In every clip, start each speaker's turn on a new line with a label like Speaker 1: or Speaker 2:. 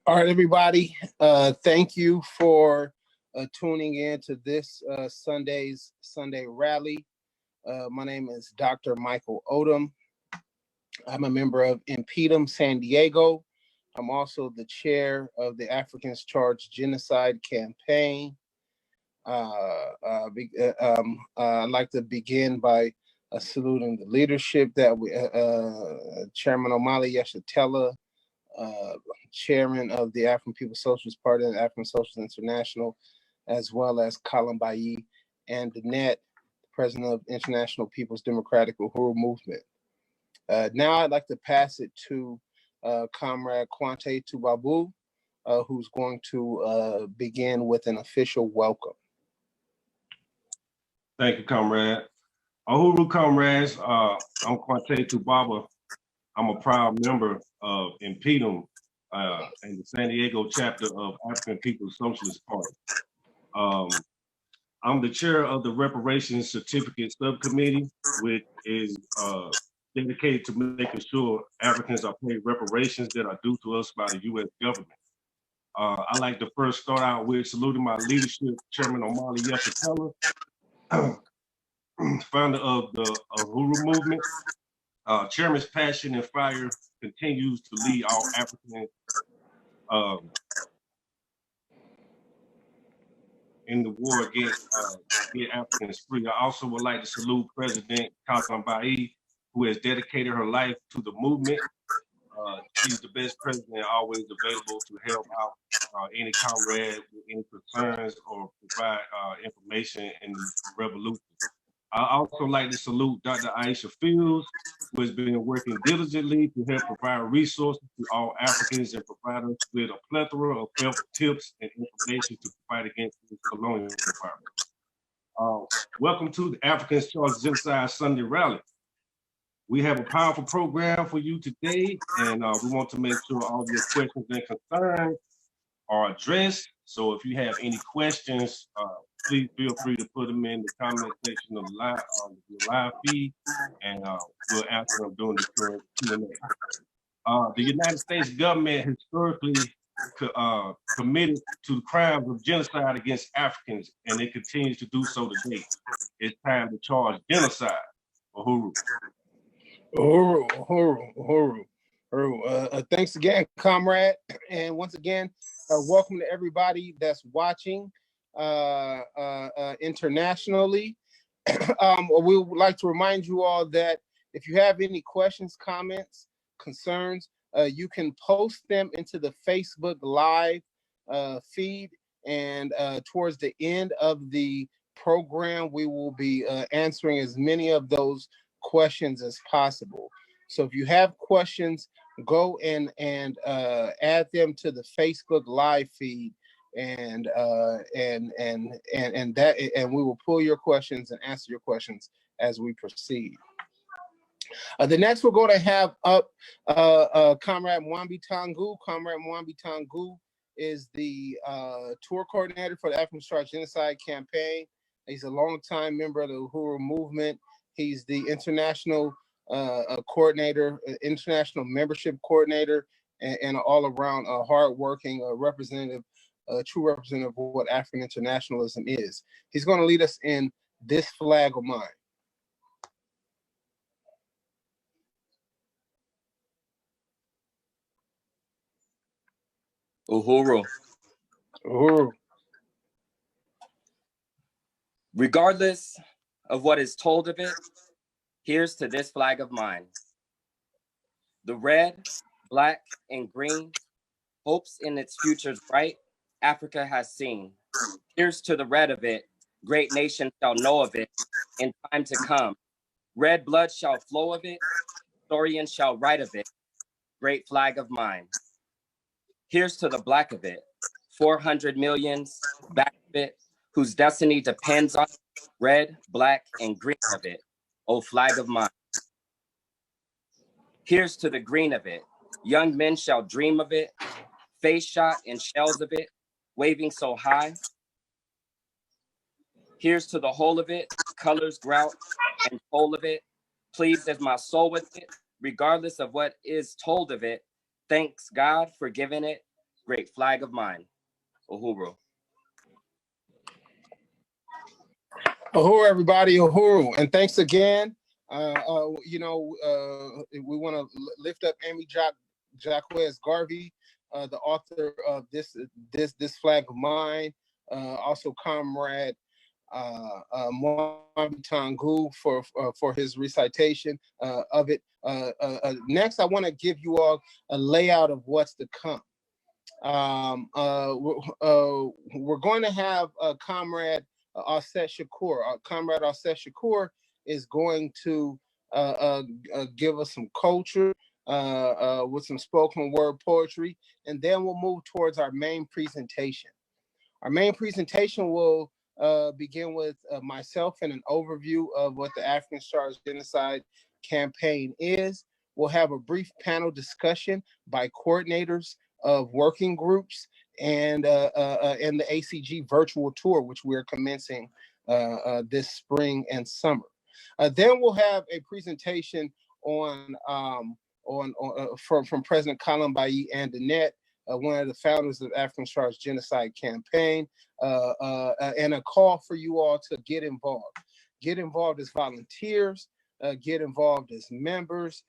Speaker 1: All right, everybody. Thank you for tuning in to this Sunday's Sunday rally. My name is Dr. Michael Odom. I'm a member of Impedum San Diego. I'm also the chair of the Africans Charge Genocide campaign. I'd like to begin by saluting the leadership that we, Chairman Omali Yeshitela, chairman of the African People's Socialist Party and African Socialist International, as well as Kalambayi and Danette, president of International People's Democratic Uhuru Movement. Now I'd like to pass it to Comrade Kwante Tubabu, who's going to begin with an official welcome.
Speaker 2: Thank you, Comrade. Uhuru comrades, I'm Kwante Tubabu. I'm a proud member of Impedum and the San Diego chapter of African People's Socialist Party. I'm the chair of the Reparations Certificate Subcommittee, which is dedicated to making sure Africans are paid reparations that are due to us by the U.S. government. I'd like to first start out with saluting my leadership, Chairman Omali Yeshitela, founder of the Uhuru movement. Chairman's passion and fire continues to lead all Africans in the war against get Africans free. I also would like to salute President Kalambayi, who has dedicated her life to the movement. She's the best president, always available to help out any comrade with any concerns or provide information in the revolution. I also like to salute Dr. Aisha Fields, who has been working diligently to help provide resources to all Africans and provide us with a plethora of help, tips, and information to fight against this colonial environment. Welcome to the Africans Charge Genocide Sunday Rally. We have a powerful program for you today, and we want to make sure all your questions and concerns are addressed. So if you have any questions, please feel free to put them in the comment section of the live feed, and we'll answer them during the current Q&A. The United States government historically committed to the crimes of genocide against Africans, and it continues to do so today. It's time to charge genocide. Uhuru.
Speaker 1: Uhuru. Thanks again, comrade. And once again, welcome to everybody that's watching internationally. We would like to remind you all that if you have any questions, comments, concerns, you can post them into the Facebook Live feed. And towards the end of the program, we will be answering as many of those questions as possible. So if you have questions, go and add them to the Facebook Live feed, and we will pull your questions and answer your questions as we proceed. The next we're going to have up Comrade Mwambi Tangu. Comrade Mwambi Tangu is the tour coordinator for the Africans Charge Genocide campaign. He's a longtime member of the Uhuru movement. He's the international coordinator, international membership coordinator, and all around hardworking representative, true representative of what African internationalism is. He's going to lead us in This Flag of Mine.
Speaker 3: Uhuru. Regardless of what is told of it, here's to this flag of mine. The red, black, and green, hopes in its future's bright, Africa has seen. Here's to the red of it, great nation shall know of it in time to come. Red blood shall flow of it, historians shall write of it, great flag of mine. Here's to the black of it, 400 millions back of it, whose destiny depends on red, black, and green of it, oh flag of mine. Here's to the green of it, young men shall dream of it, face shot in shells of it, waving so high. Here's to the whole of it, colors grout and whole of it, pleased as my soul with it, regardless of what is told of it, thanks God for giving it, great flag of mine. Uhuru.
Speaker 1: Uhuru, everybody, Uhuru. And thanks again. We want to lift up Amy Jacquez Garvey, the author of this flag of mine. Also, Comrade Mwambi Tangu for his recitation of it. Next, I want to give you all a layout of what's to come. We're going to have Comrade Offset Shakur. Comrade Offset Shakur is going to give us some culture with some spoken word poetry, and then we'll move towards our main presentation. Our main presentation will begin with myself and an overview of what the Africans Charge Genocide campaign is. We'll have a brief panel discussion by coordinators of working groups and the ACG virtual tour, which we're commencing this spring and summer. Then we'll have a presentation from President Kalambayi and Danette, one of the founders of Africans Charge Genocide campaign, and a call for you all to get involved. Get involved as volunteers, get involved as members,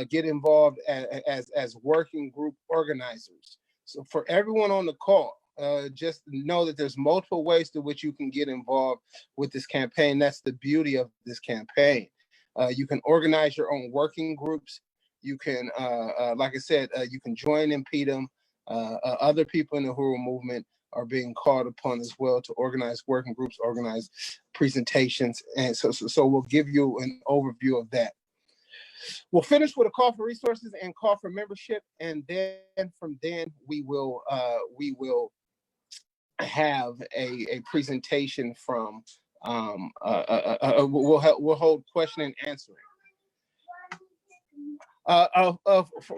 Speaker 1: get involved as working group organizers. So for everyone on the call, just know that there's multiple ways to which you can get involved with this campaign. That's the beauty of this campaign. You can organize your own working groups. You can, like I said, you can join and impede them. Other people in the Uhuru movement are being called upon as well to organize working groups, organize presentations. And so we'll give you an overview of that. We'll finish with a call for resources and call for membership, and then from then we will have a presentation from we'll hold question and answering.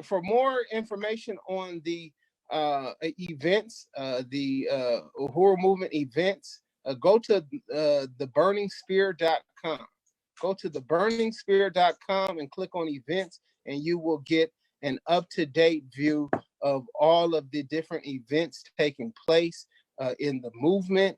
Speaker 1: For more information on the events, the Uhuru movement events, go to theburningspear.com. Go to theburningspear.com and click on events, and you will get an up-to-date view of all of the different events taking place in the movement.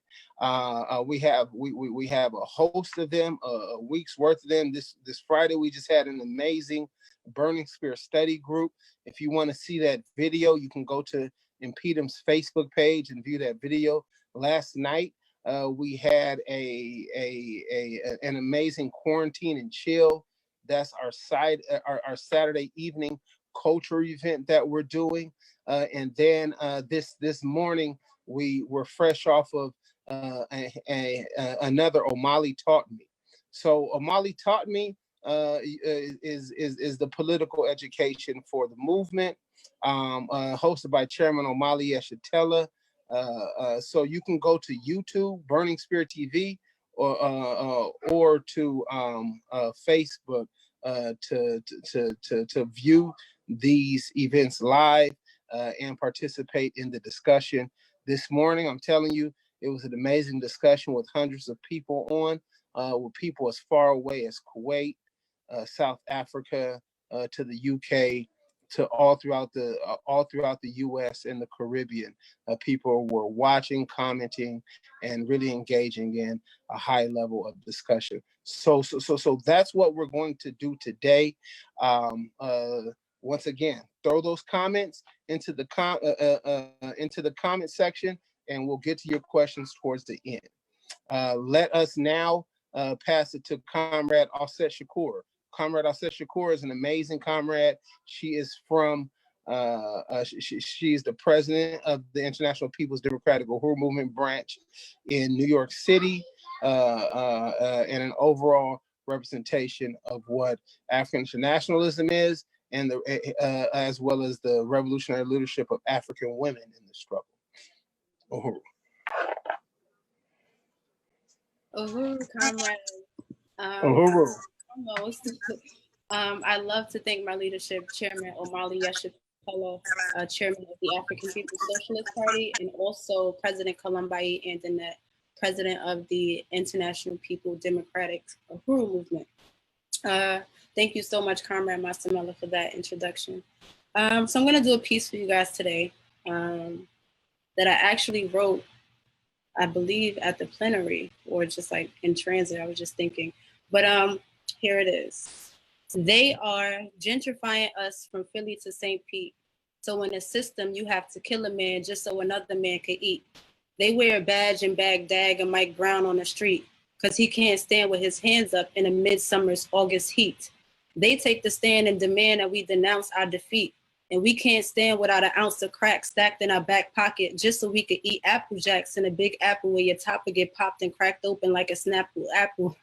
Speaker 1: We have a host of them, a week's worth of them. This Friday we just had an amazing Burning Spear study group. If you want to see that video, you can go to Impedim's Facebook page and view that video. Last night we had an amazing quarantine and chill. That's our Saturday evening culture event that we're doing. And then this morning we were fresh off of another Omali Taught Me. So Omali Taught Me is the political education for the movement, hosted by Chairman Omali Yeshitela. So you can go to YouTube, Burning Spear TV, or to Facebook to view these events live and participate in the discussion. This morning, I'm telling you, it was an amazing discussion with hundreds of people on, with people as far away as Kuwait, South Africa, to the UK, to all throughout the U.S. and the Caribbean. People were watching, commenting, and really engaging in a high level of discussion. So that's what we're going to do today. Once again, throw those comments into the comment section, and we'll get to your questions towards the end. Let us now pass it to Comrade Offset Shakur. Comrade Offset Shakur is an amazing comrade. She is from, she's the president of the International People's Democratic Uhuru Movement branch in New York City, and an overall representation of what African internationalism is, and as well as the revolutionary leadership of African women in the struggle. Uhuru.
Speaker 4: Uhuru, comrade.
Speaker 1: Uhuru.
Speaker 4: Almost. I'd love to thank my leadership, Chairman Omali Yeshitela, Chairman of the African People's Socialist Party, and also President Kalambayi and Danette, President of the International People Democratic Uhuru Movement. Thank you so much, Comrade Masamela, for that introduction. So I'm going to do a piece for you guys today. that I actually wrote, I believe, at the plenary or just like in transit. I was just thinking, but here it is. They are gentrifying us from Philly to St. Pete. So in the system, you have to kill a man just so another man could eat. They wear a badge in Baghdad and Mike Brown on the street because he can't stand with his hands up in a midsummer's August heat. They take the stand and demand that we denounce our defeat. And we can't stand without an ounce of crack stacked in our back pocket just so we could eat Apple Jacks in a big apple where your top would get popped and cracked open like a Snapple apple.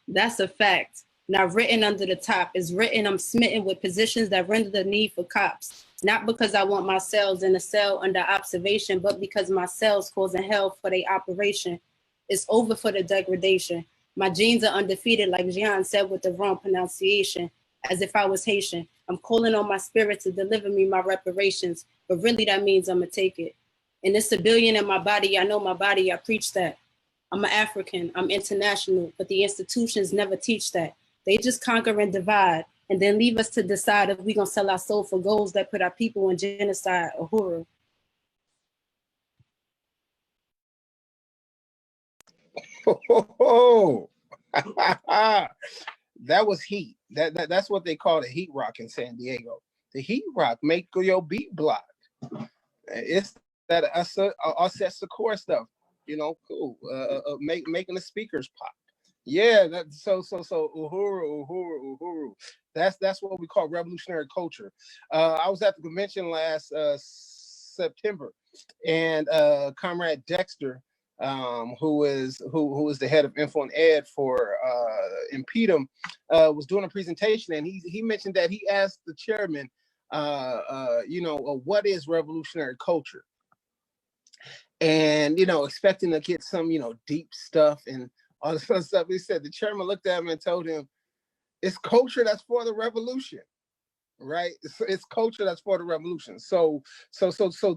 Speaker 4: That's a fact. Now written under the top is written, I'm smitten with positions that render the need for cops. Not because I want my cells in a cell under observation, but because my cells causing hell for their operation. It's over for the degradation. My genes are undefeated, like Gian said with the wrong pronunciation, as if I was Haitian. I'm calling on my spirit to deliver me my reparations, but really that means I'ma take it. And it's a billion in my body, I know my body, I preach that. I'm an African, I'm international, but the institutions never teach that. They just conquer and divide, and then leave us to decide if we're gonna sell our soul for goals that put our people in genocide or horror.
Speaker 1: Oh, that was heat. That's what they call the heat rock in San Diego. The heat rock make your beat block. It's that us core stuff, you know, cool. Making the speakers pop. Yeah, so Uhuru. That's what we call revolutionary culture. I was at the convention last September, and Comrade Dexter, who is the head of Info and Ed for Impedum, was doing a presentation, and he mentioned that he asked the chairman, what is revolutionary culture, and expecting to get some deep stuff and all this other stuff. He said the chairman looked at him and told him, "It's culture that's for the revolution." Right, it's culture that's for the revolution. So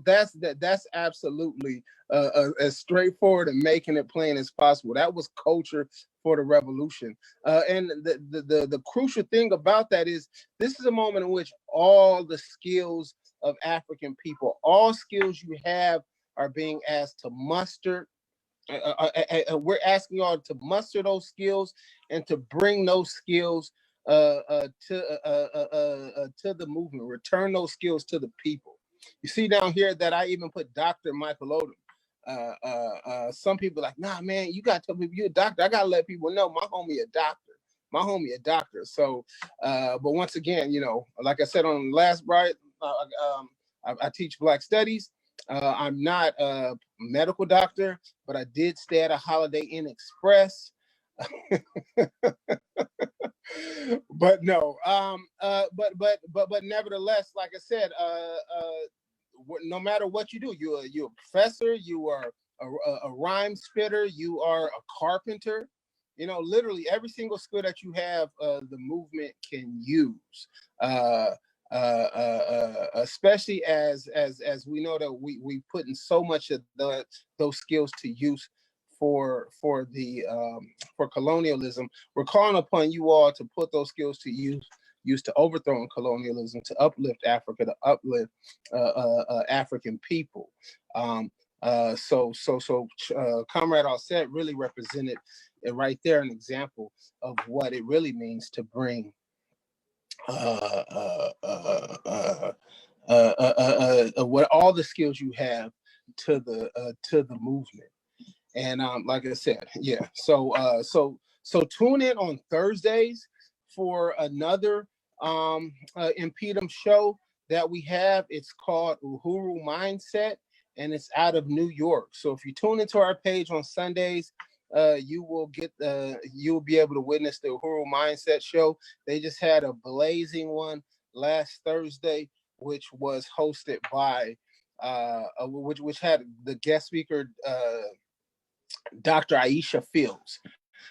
Speaker 1: that's absolutely as straightforward and making it plain as possible. That was culture for the revolution. And the crucial thing about that is this is a moment in which all the skills of African people, all skills you have, are being asked to muster. We're asking y'all to muster those skills and to bring those skills to the movement, return those skills to the people. You see down here that I even put Dr. Michael Odom. Some people are like, nah, man, you got to tell people you're a doctor. I got to let people know my homie a doctor. So, but once again, like I said on the last bright, I teach Black Studies. I'm not a medical doctor, but I did stay at a Holiday Inn Express. But no, but nevertheless, like I said, no matter what you do, you're a professor, you are a rhyme spitter, you are a carpenter. Literally every single skill that you have, the movement can use. Especially as we know that we put in so much of those skills to use for colonialism. We're calling upon you all to put those skills to use to overthrow colonialism, to uplift Africa, to uplift African people. So Comrade Alset really represented it right there, an example of what it really means to bring what all the skills you have to the movement. And like I said, yeah. So tune in on Thursdays for another Impedum show that we have. It's called Uhuru Mindset, and it's out of New York. So if you tune into our page on Sundays, you will be able to witness the Uhuru Mindset show. They just had a blazing one last Thursday, which was hosted by which had the guest speaker Dr. Aisha Fields.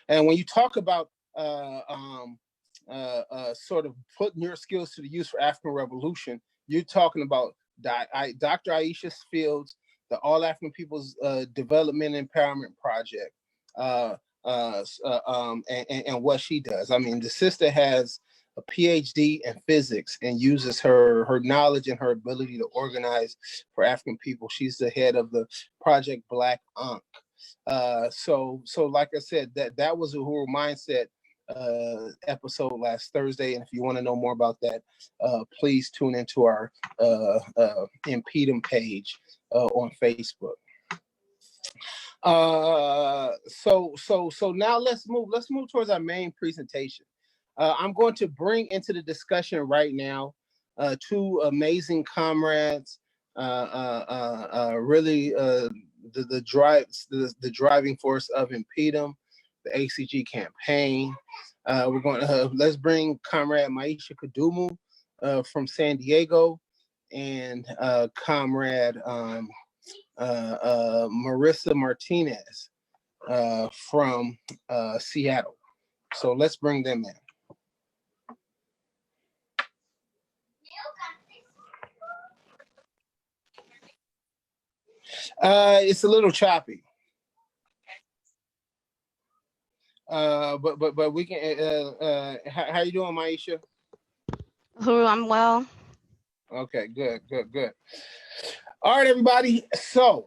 Speaker 1: And when you talk about sort of putting your skills to the use for African Revolution, you're talking about Dr. Aisha Fields, the All African People's Development Empowerment Project, and what she does. I mean, the sister has a PhD in physics and uses her knowledge and her ability to organize for African people. She's the head of the Project Black Ankh. So like I said, that was Uhuru Mindset episode last Thursday. And if you want to know more about that, please tune into our Impedum page on Facebook. So now let's move towards our main presentation. I'm going to bring into the discussion right now two amazing comrades, really the driving force of Impedum, the ACG campaign. We're going to let's bring Comrade Maisha Kadumu from San Diego, and Comrade Marisa Martinez from Seattle. So let's bring them in. It's a little choppy. But we can. How you doing, Maisha?
Speaker 5: I'm well.
Speaker 1: Okay, good. All right, everybody. So,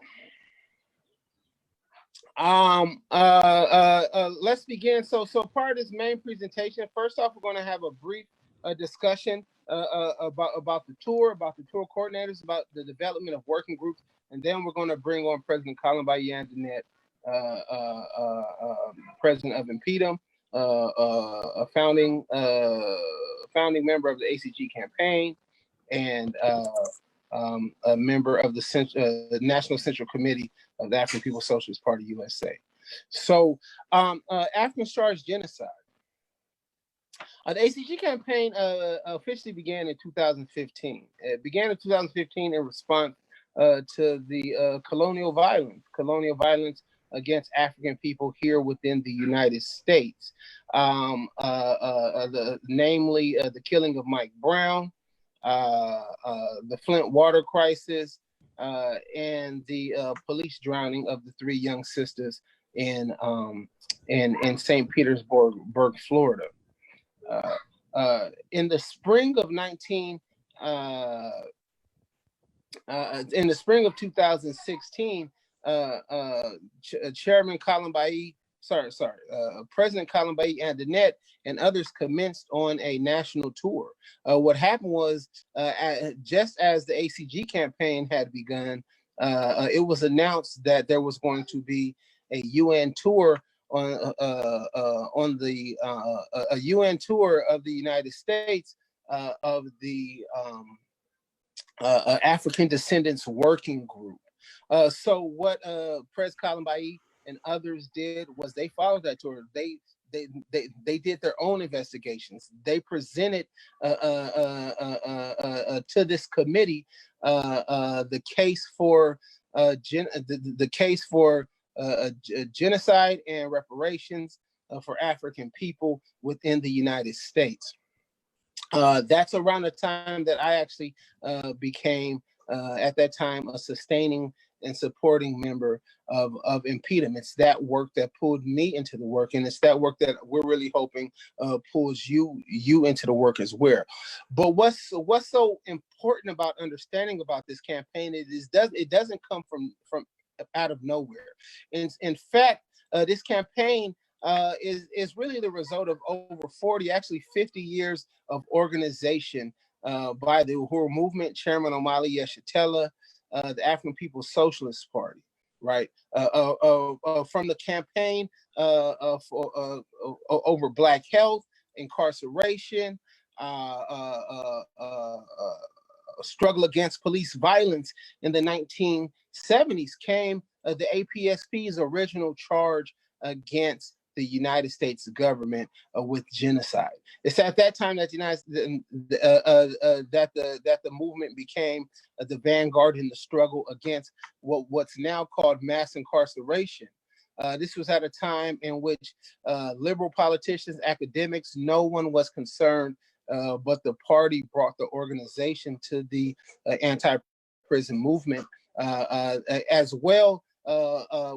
Speaker 1: let's begin. So part of this main presentation. First off, we're going to have a brief discussion about the tour coordinators, about the development of working groups, and then we're going to bring on President Columbayi Antoinette, president of Impedum, a founding member of the ACG campaign, and a member of the National Central Committee of the African People's Socialist Party USA. So, Africans Charge Genocide. The ACG campaign officially began in 2015. It began in 2015 in response to the colonial violence against African people here within the United States, namely the killing of Mike Brown, the Flint water crisis, and the police drowning of the three young sisters in St. Petersburg, Florida. In the spring of 2016, Chairman Columbayi, President Columbayi Antoinette and others commenced on a national tour. What happened was, just as the ACG campaign had begun, it was announced that there was going to be a UN tour a UN tour of the United States of the African Descendants Working Group. So what Pres Columbayi and others did was they followed that tour. They did their own investigations. They presented to this committee the case for genocide and reparations for African people within the United States. That's around the time that I actually became, at that time, a sustaining and supporting member of Impedum. It's that work that pulled me into the work, and it's that work that we're really hoping pulls you into the work as well. But what's so important about understanding about this campaign is it doesn't come from out of nowhere. In fact, this campaign is really the result of over 40, actually 50 years of organization by the Uhuru movement, Chairman Omali Yeshitela, the African People's Socialist Party, right? From the campaign over Black health, incarceration, struggle against police violence in the 1970s came the APSP's original charge against the United States government with genocide. It's at that time that the movement became the vanguard in the struggle against what's now called mass incarceration. This was at a time in which liberal politicians, academics, no one was concerned, but the party brought the organization to the anti-prison movement. As well,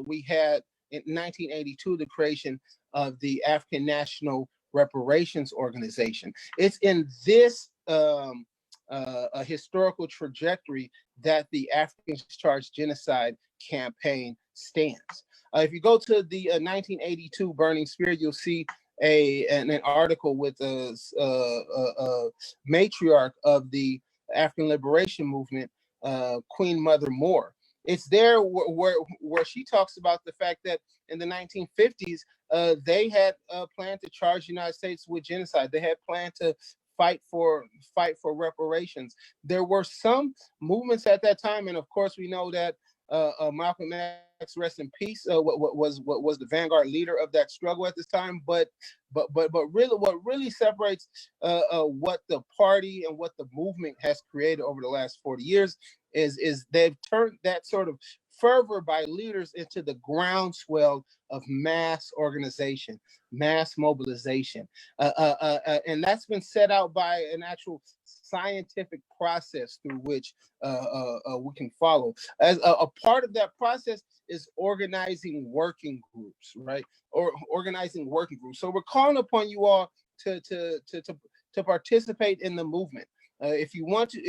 Speaker 1: we had in 1982 the creation of the African National reparations organization. It's in this a historical trajectory that the Africans Charge Genocide campaign stands. If you go to the 1982 Burning Spear, you'll see an article with a matriarch of the African Liberation Movement, Queen Mother Moore. It's there where she talks about the fact that in the 1950s, they had planned to charge the United States with genocide. They had planned to fight for reparations. There were some movements at that time, and of course, we know that Malcolm X, rest in peace, was the vanguard leader of that struggle at this time. But really, what really separates what the party and what the movement has created over the last 40 years is they've turned that sort of fervor by leaders into the groundswell of mass organization, mass mobilization, and that's been set out by an actual scientific process through which we can follow. As a part of that process is organizing working groups, right? Or organizing working groups. So we're calling upon you all to participate in the movement. If you want to,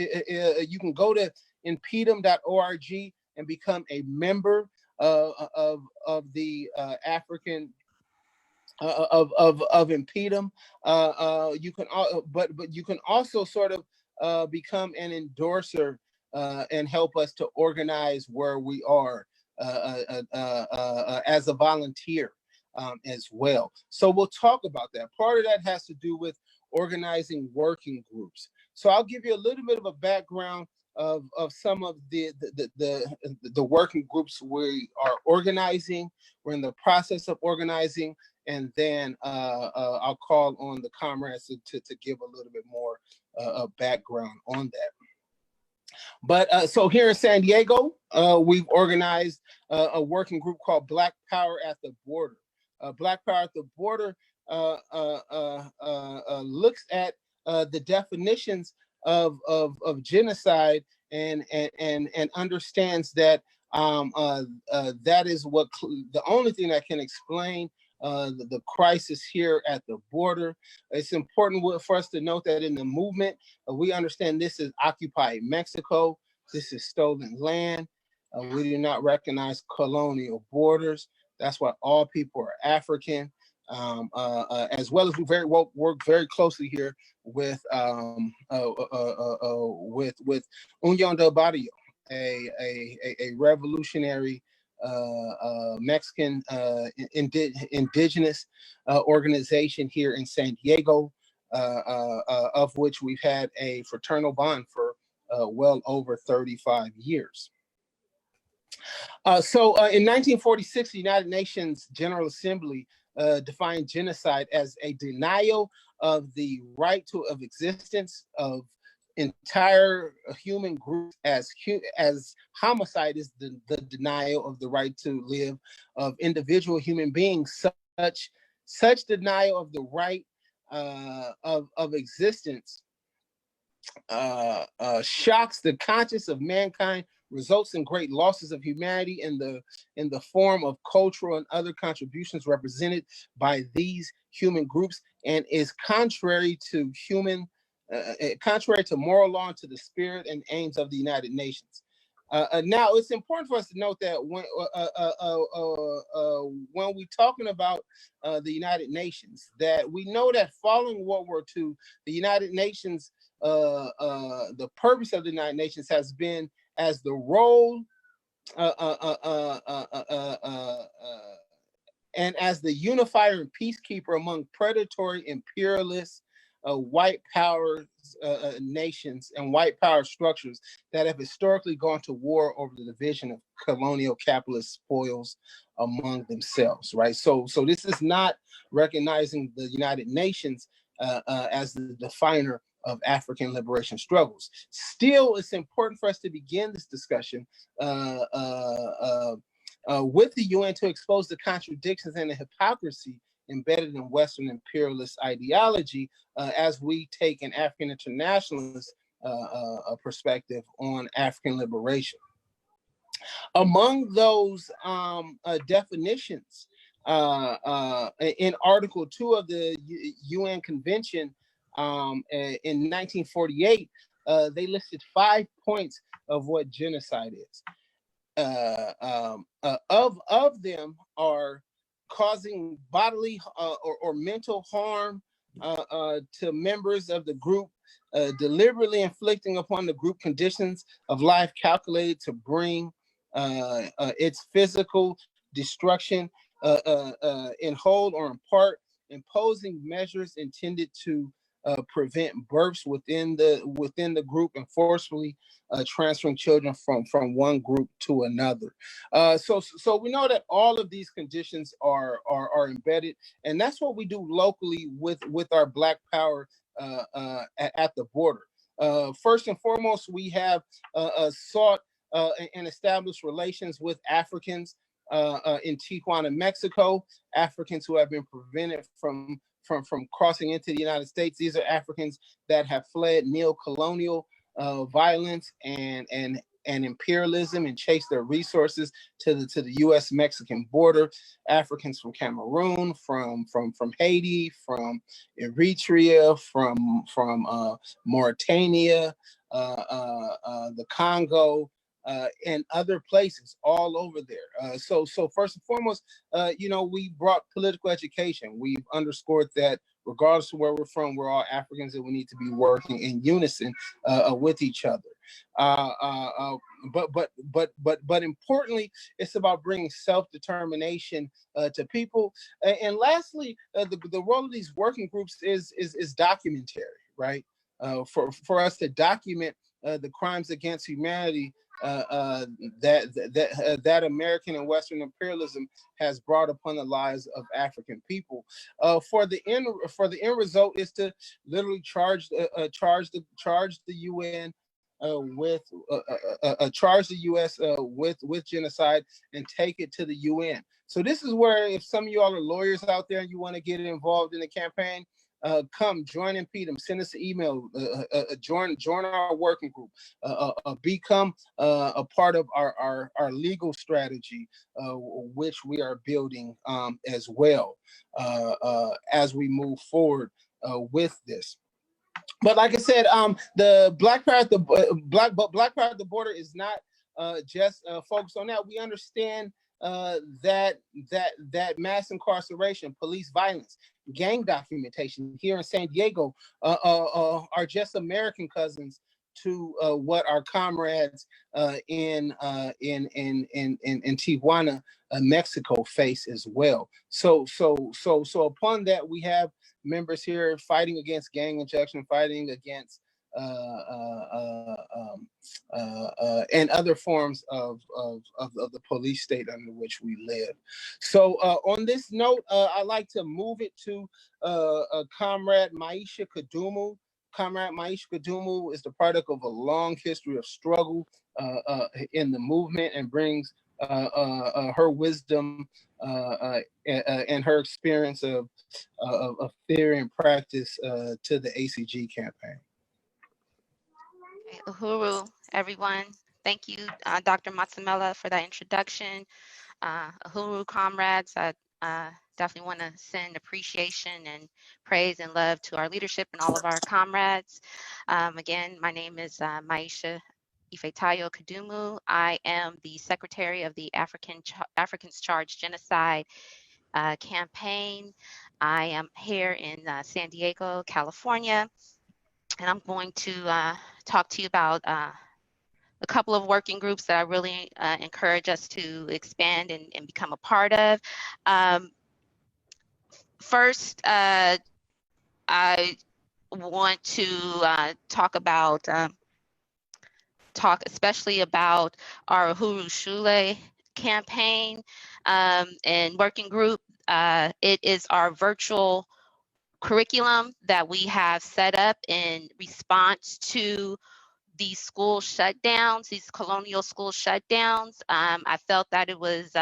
Speaker 1: you can go to impedum.org and become a member of the African of Impedum. You can but you can also sort of become an endorser and help us to organize where we are as a volunteer as well. So we'll talk about that. Part of that has to do with organizing working groups. So I'll give you a little bit of a background of some of the working groups we are organizing. We're in the process of organizing, and then I'll call on the comrades to give a little bit more background on that. But so here in San Diego, we've organized a working group called Black Power at the Border. Black Power at the Border looks at the definitions of genocide and understands that that is what the only thing that can explain the crisis here at the border. It's important for us to note that in the movement, we understand this is occupied Mexico. This is stolen land. We do not recognize colonial borders. That's why all people are African. As well as we work very closely here with Unión del Barrio, a revolutionary Mexican indigenous organization here in San Diego, of which we've had a fraternal bond for well over 35 years. So in 1946, the United Nations General Assembly defined genocide as a denial of the right of existence of entire human groups, as homicide is the denial of the right to live of individual human beings. Such denial of the right of existence shocks the conscience of mankind, results in great losses of humanity in the form of cultural and other contributions represented by these human groups, and is contrary to moral law and to the spirit and aims of the United Nations. Now, it's important for us to note that when we're talking about the United Nations, that we know that following World War II, the United Nations, the purpose of the United Nations has been as the role and as the unifier and peacekeeper among predatory imperialist white power nations and white power structures that have historically gone to war over the division of colonial capitalist spoils among themselves, right? So this is not recognizing the United Nations as the definer of African liberation struggles. Still, it's important for us to begin this discussion with the UN to expose the contradictions and the hypocrisy embedded in Western imperialist ideology as we take an African internationalist perspective on African liberation. Among those definitions in Article 2 of the UN Convention in 1948, they listed 5 points of what genocide is. Of them are causing bodily or mental harm to members of the group, deliberately inflicting upon the group conditions of life calculated to bring its physical destruction in whole or in part, imposing measures intended to prevent births within the group, and forcefully transferring children from one group to another. So we know that all of these conditions are embedded, and that's what we do locally with our Black Power at the border. First and foremost, we have sought and established relations with Africans in Tijuana, Mexico, Africans who have been prevented from crossing into the United States. These are Africans that have fled neo-colonial violence and imperialism and chased their resources to the U.S.-Mexican border. Africans from Cameroon, from Haiti, from Eritrea, from Mauritania, the Congo, and other places all over there. So first and foremost, we brought political education. We've underscored that regardless of where we're from, we're all Africans, and we need to be working in unison with each other. But importantly, it's about bringing self-determination to people. And lastly, the role of these working groups is documentary, right? For us to document the crimes against humanity that American and Western imperialism has brought upon the lives of African people. For the end result is to literally charge the UN charge the U.S. with genocide and take it to the UN. So this is where, if some of y'all are lawyers out there and you want to get involved in the campaign, come join Impedum, send us an email, join our working group, become a part of our legal strategy, which we are building as well as we move forward with this. But like I said, the Black Power at the Black Power at the border is not just focused on that. We understand that mass incarceration, police violence, gang documentation here in San Diego are just American cousins to what our comrades in Tijuana, Mexico face as well. So upon that, we have members here fighting against gang injection, fighting against and other forms of the police state under which we live. So on this note, I'd like to move it to Comrade Maisha Kadumu. Comrade Maisha Kadumu is the product of a long history of struggle in the movement, and brings her wisdom and her experience of theory and practice to the ACG campaign.
Speaker 5: Uhuru, everyone. Thank you, Dr. Matsamela, for that introduction. Uhuru comrades, I definitely want to send appreciation and praise and love to our leadership and all of our comrades. Again, my name is Maisha Ifetayo Kadumu. I am the secretary of the Africans Charge Genocide campaign. I am here in San Diego, California, and I'm going to talk to you about a couple of working groups that I really encourage us to expand and become a part of. First, I want to talk especially about our Uhuru Shule campaign and working group. It is our virtual curriculum that we have set up in response to these school shutdowns, these colonial school shutdowns. I felt that it was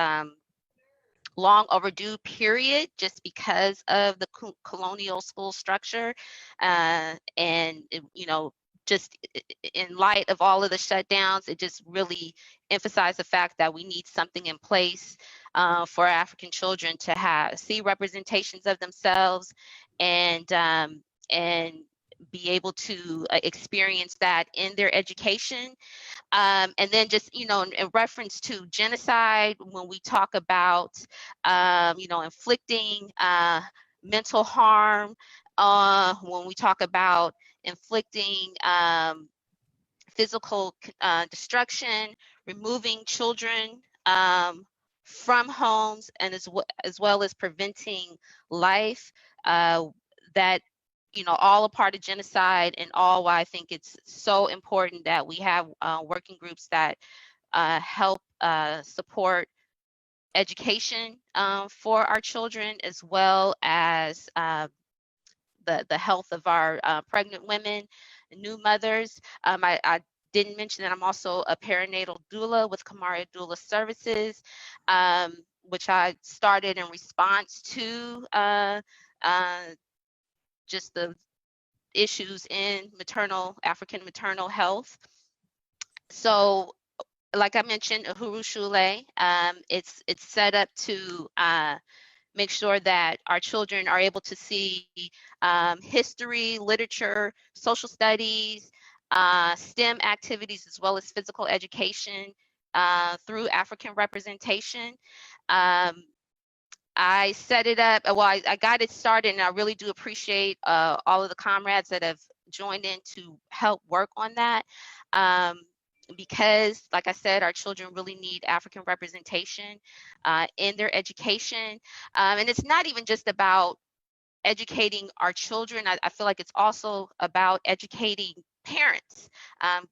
Speaker 5: long overdue period, just because of the colonial school structure, and just in light of all of the shutdowns, it just really emphasized the fact that we need something in place for African children to see representations of themselves and be able to experience that in their education. And then just, you know, in reference to genocide, when we talk about, you know, inflicting mental harm, when we talk about inflicting physical destruction, removing children from homes, and as well as preventing life, that, you know, all a part of genocide, and all why I think it's so important that we have working groups that help support education for our children, as well as the health of our pregnant women, new mothers. I didn't mention that I'm also a perinatal doula with Kamara Doula Services, which I started in response to just the issues in African maternal health. So, like I mentioned, Uhuru Shule, it's set up to make sure that our children are able to see history, literature, social studies, STEM activities, as well as physical education through African representation. I set it up, well, I got it started, and I really do appreciate all of the comrades that have joined in to help work on that. Because, like I said, our children really need African representation in their education. And it's not even just about educating our children. I feel like it's also about educating parents,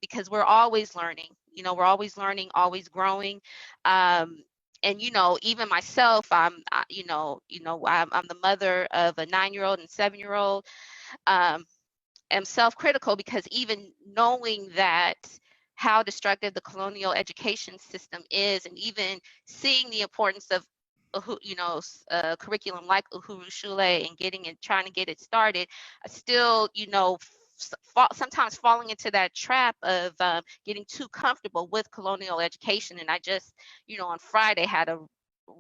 Speaker 5: because we're always learning. You know, we're always learning, always growing. And, you know, even myself, I'm the mother of a 9-year-old and 7-year-old. I'm self-critical, because even knowing that how destructive the colonial education system is, and even seeing the importance of curriculum like Uhuru Shule and trying to get it started, I still, you know, sometimes falling into that trap of getting too comfortable with colonial education. And I just, you know, on Friday had a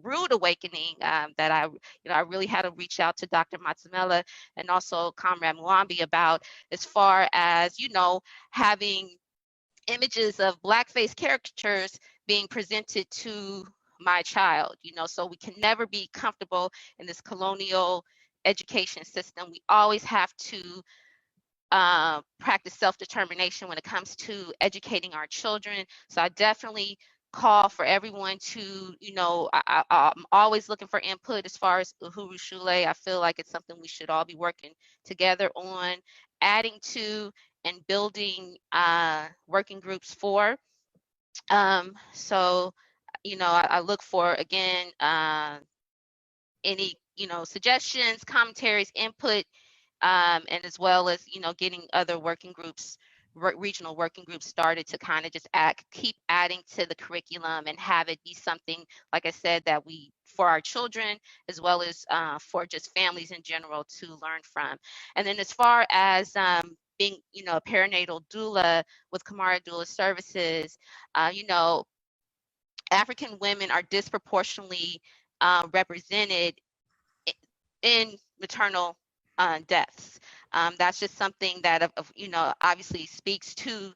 Speaker 5: rude awakening that I really had to reach out to Dr. Matsumela and also Comrade Mwambi about, as far as, you know, having images of blackface caricatures being presented to my child, you know. So we can never be comfortable in this colonial education system. We always have to practice self-determination when it comes to educating our children. So I definitely call for everyone to, you know, I'm always looking for input as far as Uhuru Shule. I feel like it's something we should all be working together on, adding to and building working groups for. So, you know, I look for, again, any, you know, suggestions, commentaries, input, and as well as, you know, getting other working groups, regional working groups started to kind of just keep adding to the curriculum and have it be something, like I said, that for our children, as well as for just families in general to learn from. And then as far as being, you know, a perinatal doula with Kamara Doula Services, you know, African women are disproportionately represented in maternal deaths. That's just something that, you know, obviously speaks to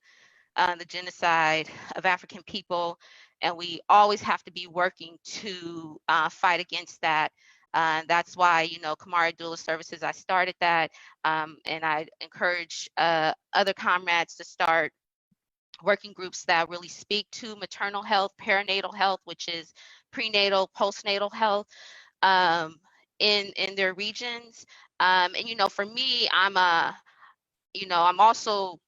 Speaker 5: the genocide of African people, and we always have to be working to fight against that. That's why, you know, Kamara Doula Services, I started that, and I encourage other comrades to start working groups that really speak to maternal health, perinatal health, which is prenatal, postnatal health, in their regions. And, you know, for me, I'm also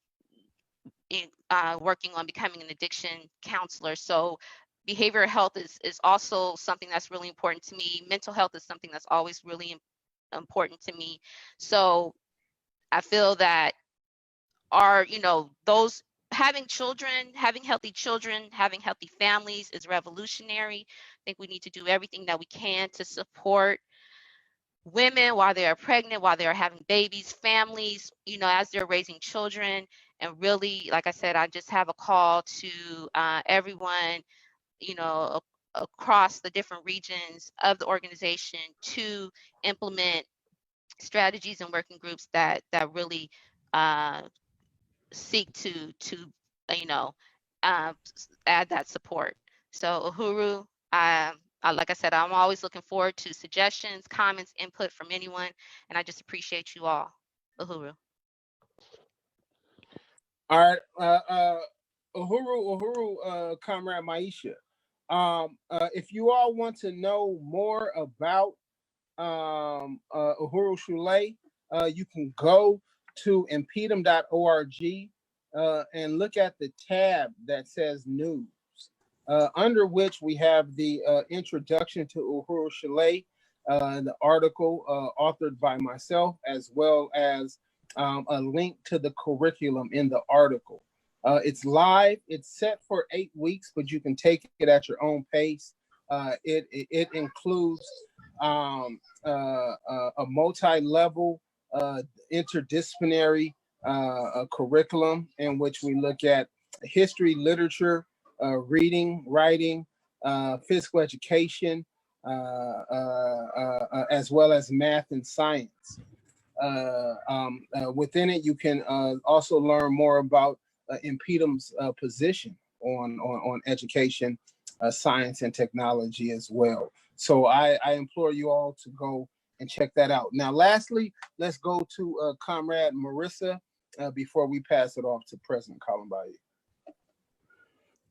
Speaker 5: working on becoming an addiction counselor. So behavioral health is also something that's really important to me. Mental health is something that's always really important to me. So I feel that those having children, having healthy children, having healthy families is revolutionary. I think we need to do everything that we can to support women while they are pregnant, while they are having babies, families, you know, as they're raising children. And really, like I said, I just have a call to everyone, you know, across the different regions of the organization to implement strategies and working groups that really seek to you know add that support. So Uhuru, like I said, I'm always looking forward to suggestions, comments, input from anyone, and I just appreciate you all. Uhuru.
Speaker 1: All right, Uhuru, Comrade Maisha. If you all want to know more about Uhuru Shule, you can go to impedem.org and look at the tab that says news, under which we have the introduction to Uhuru Shule, the article authored by myself, as well as a link to the curriculum in the article. It's live. It's set for 8 weeks, but you can take it at your own pace. It includes a multi-level interdisciplinary curriculum in which we look at history, literature, reading, writing, physical education, as well as math and science. Within it, you can also learn more about Impedim's position on education, science, and technology as well. So I implore you all to go and check that out. Now, lastly, let's go to Comrade Marisa before we pass it off to President Columbai.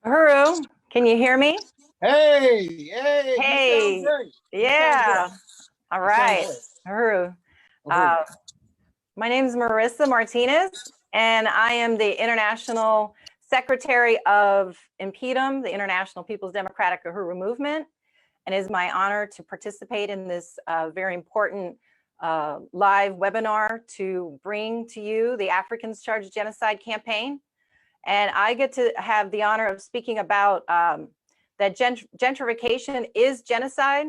Speaker 6: Uhuru, can you hear me?
Speaker 1: Hey,
Speaker 6: Hey,
Speaker 1: you sound great.
Speaker 6: yeah. All right, Uhuru. My name is Marisa Martinez, and I am the International Secretary of Impedum, the International People's Democratic Uhuru Movement, and it is my honor to participate in this very important live webinar to bring to you the Africans Charge Genocide campaign. And I get to have the honor of speaking about that gentrification is genocide.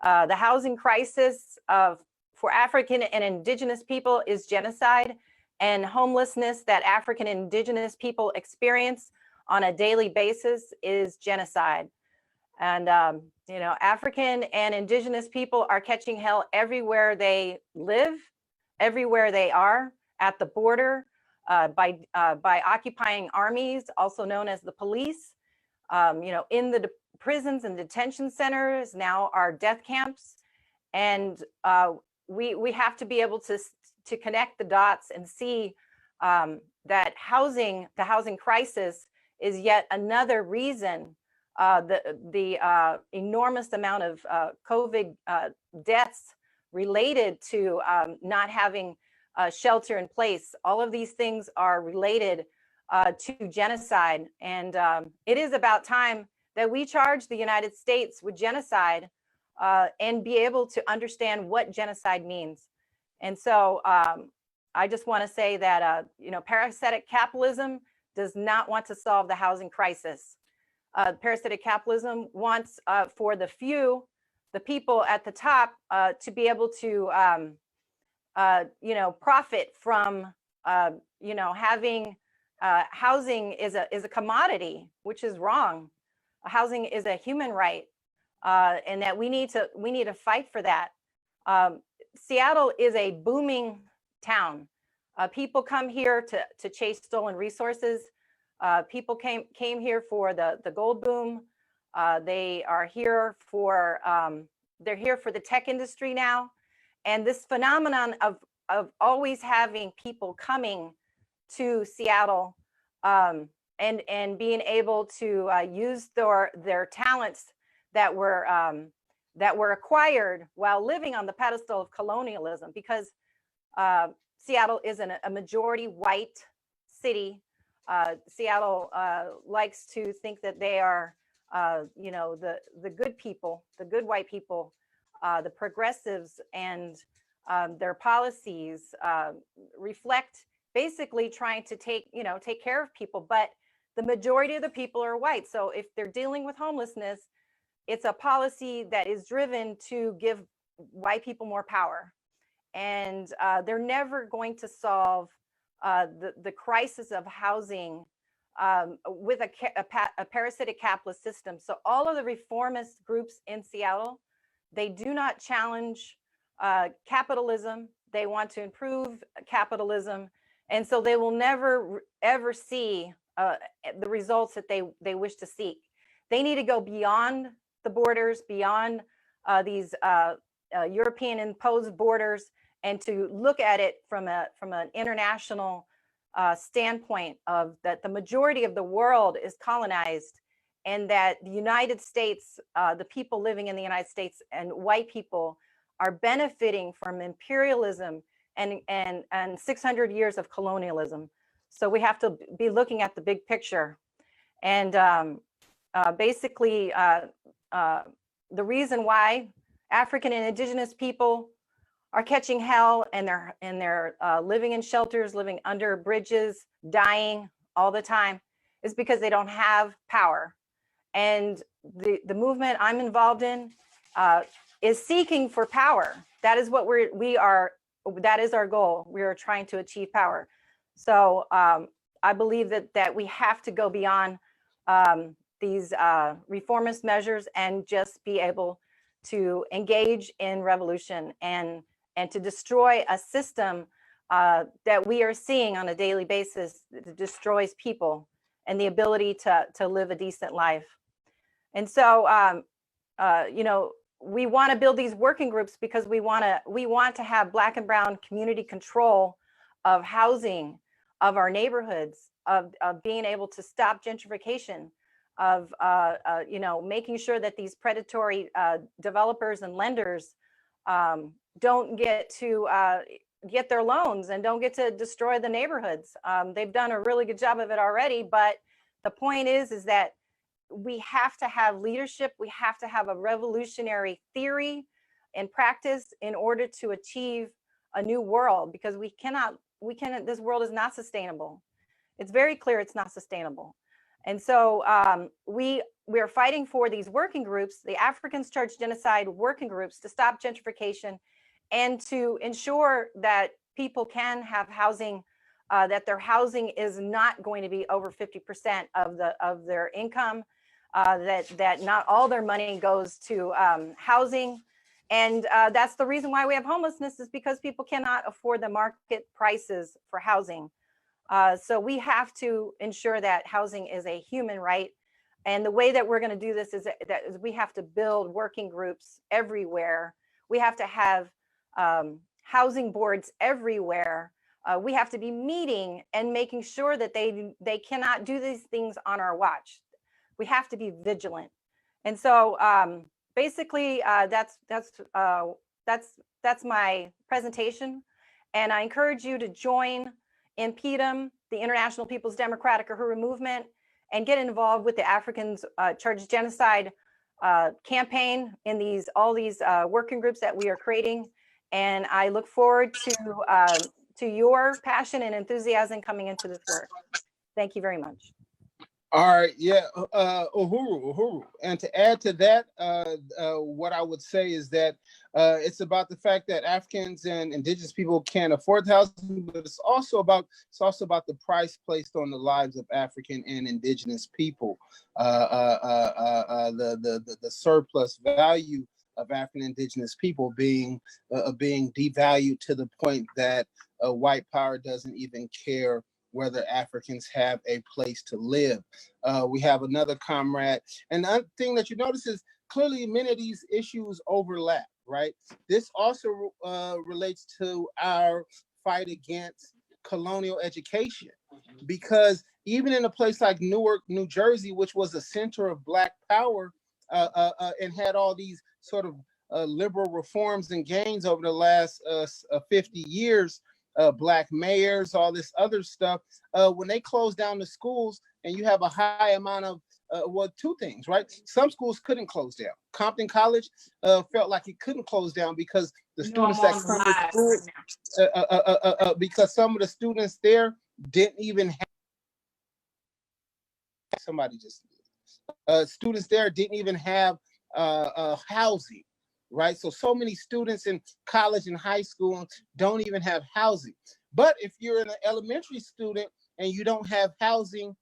Speaker 6: The housing crisis for African and indigenous people is genocide, and homelessness that African and indigenous people experience on a daily basis is genocide. And you know, African and indigenous people are catching hell everywhere they live, everywhere they are, at the border, by occupying armies, also known as the police, you know, in the prisons and detention centers, now are death camps. And we have to be able to connect the dots and see that the housing crisis is yet another reason the enormous amount of COVID deaths related to not having shelter in place. All of these things are related to genocide. And it is about time that we charge the United States with genocide and be able to understand what genocide means. And so I just want to say that, you know, parasitic capitalism does not want to solve the housing crisis. Parasitic capitalism wants for the few, the people at the top, to be able to, you know, profit from, you know, having housing is a commodity, which is wrong. Housing is a human right, and that we need to fight for that. Seattle is a booming town. People come here to chase stolen resources. People came here for the gold boom. They are here for they're here for the tech industry now, and this phenomenon of always having people coming to Seattle and being able to use their talents that were acquired while living on the pedestal of colonialism, because Seattle is a majority white city. Seattle likes to think that they are, you know, the good people, the good white people, the progressives, and their policies reflect basically trying to take care of people. But the majority of the people are white. So if they're dealing with homelessness, it's a policy that is driven to give white people more power. And they're never going to solve the crisis of housing with a parasitic capitalist system. So all of the reformist groups in Seattle, they do not challenge capitalism. They want to improve capitalism. And so they will never, ever see the results that they wish to seek. They need to go beyond the borders, beyond these European imposed borders, and to look at it from an international standpoint of that the majority of the world is colonized, and that the United States, the people living in the United States and white people are benefiting from imperialism and 600 years of colonialism. So we have to be looking at the big picture. And basically, the reason why African and indigenous people are catching hell and they're living in shelters, living under bridges, dying all the time, is because they don't have power. And the movement I'm involved in is seeking for power. That is what that is our goal. We are trying to achieve power. So I believe that we have to go beyond these reformist measures and just be able to engage in revolution and to destroy a system that we are seeing on a daily basis that destroys people and the ability to live a decent life. And so, you know, we want to build these working groups because we want to have Black and Brown community control of housing, of our neighborhoods, of being able to stop gentrification, of you know, making sure that these predatory developers and lenders don't get to get their loans and don't get to destroy the neighborhoods. They've done a really good job of it already, but the point is that we have to have leadership. We have to have a revolutionary theory and practice in order to achieve a new world, because we cannot, this world is not sustainable. It's very clear it's not sustainable. And so we are fighting for these working groups, the Africans Charge Genocide working groups, to stop gentrification and to ensure that people can have housing, that their housing is not going to be over 50% of their income, that not all their money goes to housing. And that's the reason why we have homelessness, is because people cannot afford the market prices for housing. So we have to ensure that housing is a human right. And the way that we're going to do this is that we have to build working groups everywhere. We have to have housing boards everywhere. We have to be meeting and making sure that they cannot do these things on our watch. We have to be vigilant. And so basically that's my presentation. And I encourage you to join INPEDM, the International People's Democratic Uhuru Movement, and get involved with the Africans Charge Genocide campaign in all these working groups that we are creating. And I look forward to your passion and enthusiasm coming into this work. Thank you very much.
Speaker 1: All right, yeah, Uhuru. And to add to that, what I would say is that it's about the fact that Africans and indigenous people can't afford housing, but it's also about the price placed on the lives of African and indigenous people, the surplus value of African indigenous people being devalued to the point that white power doesn't even care whether Africans have a place to live. We have another comrade. And the other thing that you notice is clearly many of these issues overlap, right? This also relates to our fight against colonial education, because even in a place like Newark, New Jersey, which was a center of Black power and had all these sort of liberal reforms and gains over the last 50 years, Black mayors, all this other stuff, when they close down the schools and you have a high amount of, well, two things, right? Some schools couldn't close down. Compton College felt like it couldn't close down because the students that come to school, because some of the students there didn't even have, students there didn't even have housing. Right, so many students in college and high school don't even have housing. But if you're an elementary student and you don't have housing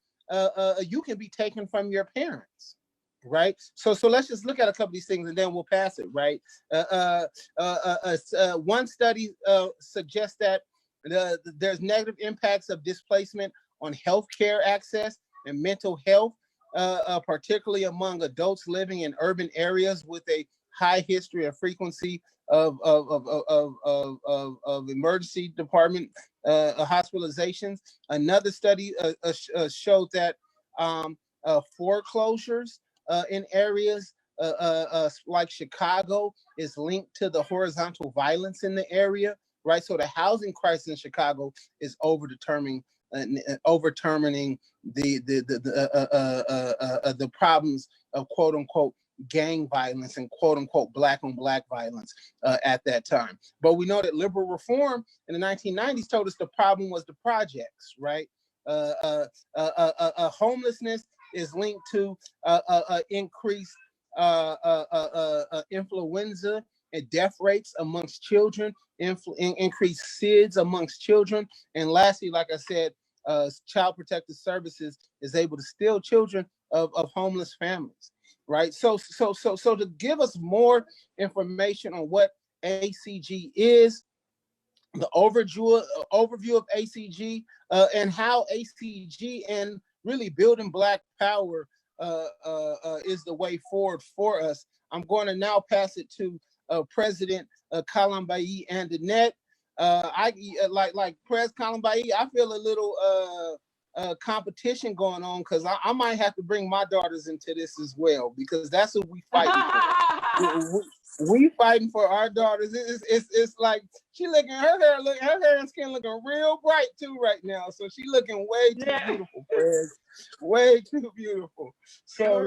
Speaker 1: you can be taken from your parents. Right. So let's just look at a couple of these things and then we'll pass it. Right. One study suggests that there's negative impacts of displacement on healthcare access and mental health, particularly among adults living in urban areas with a high history of frequency of emergency department hospitalizations. Another study showed that foreclosures in areas like Chicago is linked to the horizontal violence in the area, right? So the housing crisis in Chicago is overturning the problems of quote unquote gang violence and quote unquote black on black violence at that time. But we know that liberal reform in the 1990s told us the problem was the projects, right? Homelessness is linked to increased influenza and death rates amongst children, increased SIDS amongst children, and lastly, like I said, Child Protective Services is able to steal children of homeless families, right? So to give us more information on what ACG is, the overview of ACG, and how ACG and really building Black power is the way forward for us. I'm going to now pass it to President Kalambayi and Annette. I like Pres Kalambayi, I feel a little competition going on because I might have to bring my daughters into this as well because that's what we fighting for. We fighting for our daughters. It's like she looking, her hair and skin looking real bright too right now. So she looking way too beautiful, Pres. Way too beautiful. So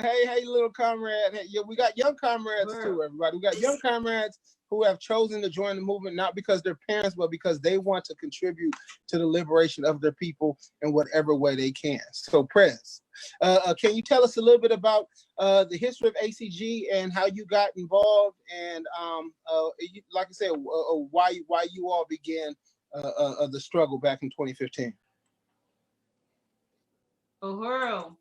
Speaker 1: hey little comrade. Hey, yeah, we got young comrades too, everybody. We got young comrades who have chosen to join the movement, not because they're parents, but because they want to contribute to the liberation of their people in whatever way they can. So Prez, can you tell us a little bit about the history of ACG and how you got involved and like I said, why you all began the struggle back in 2015?
Speaker 7: Uhuru,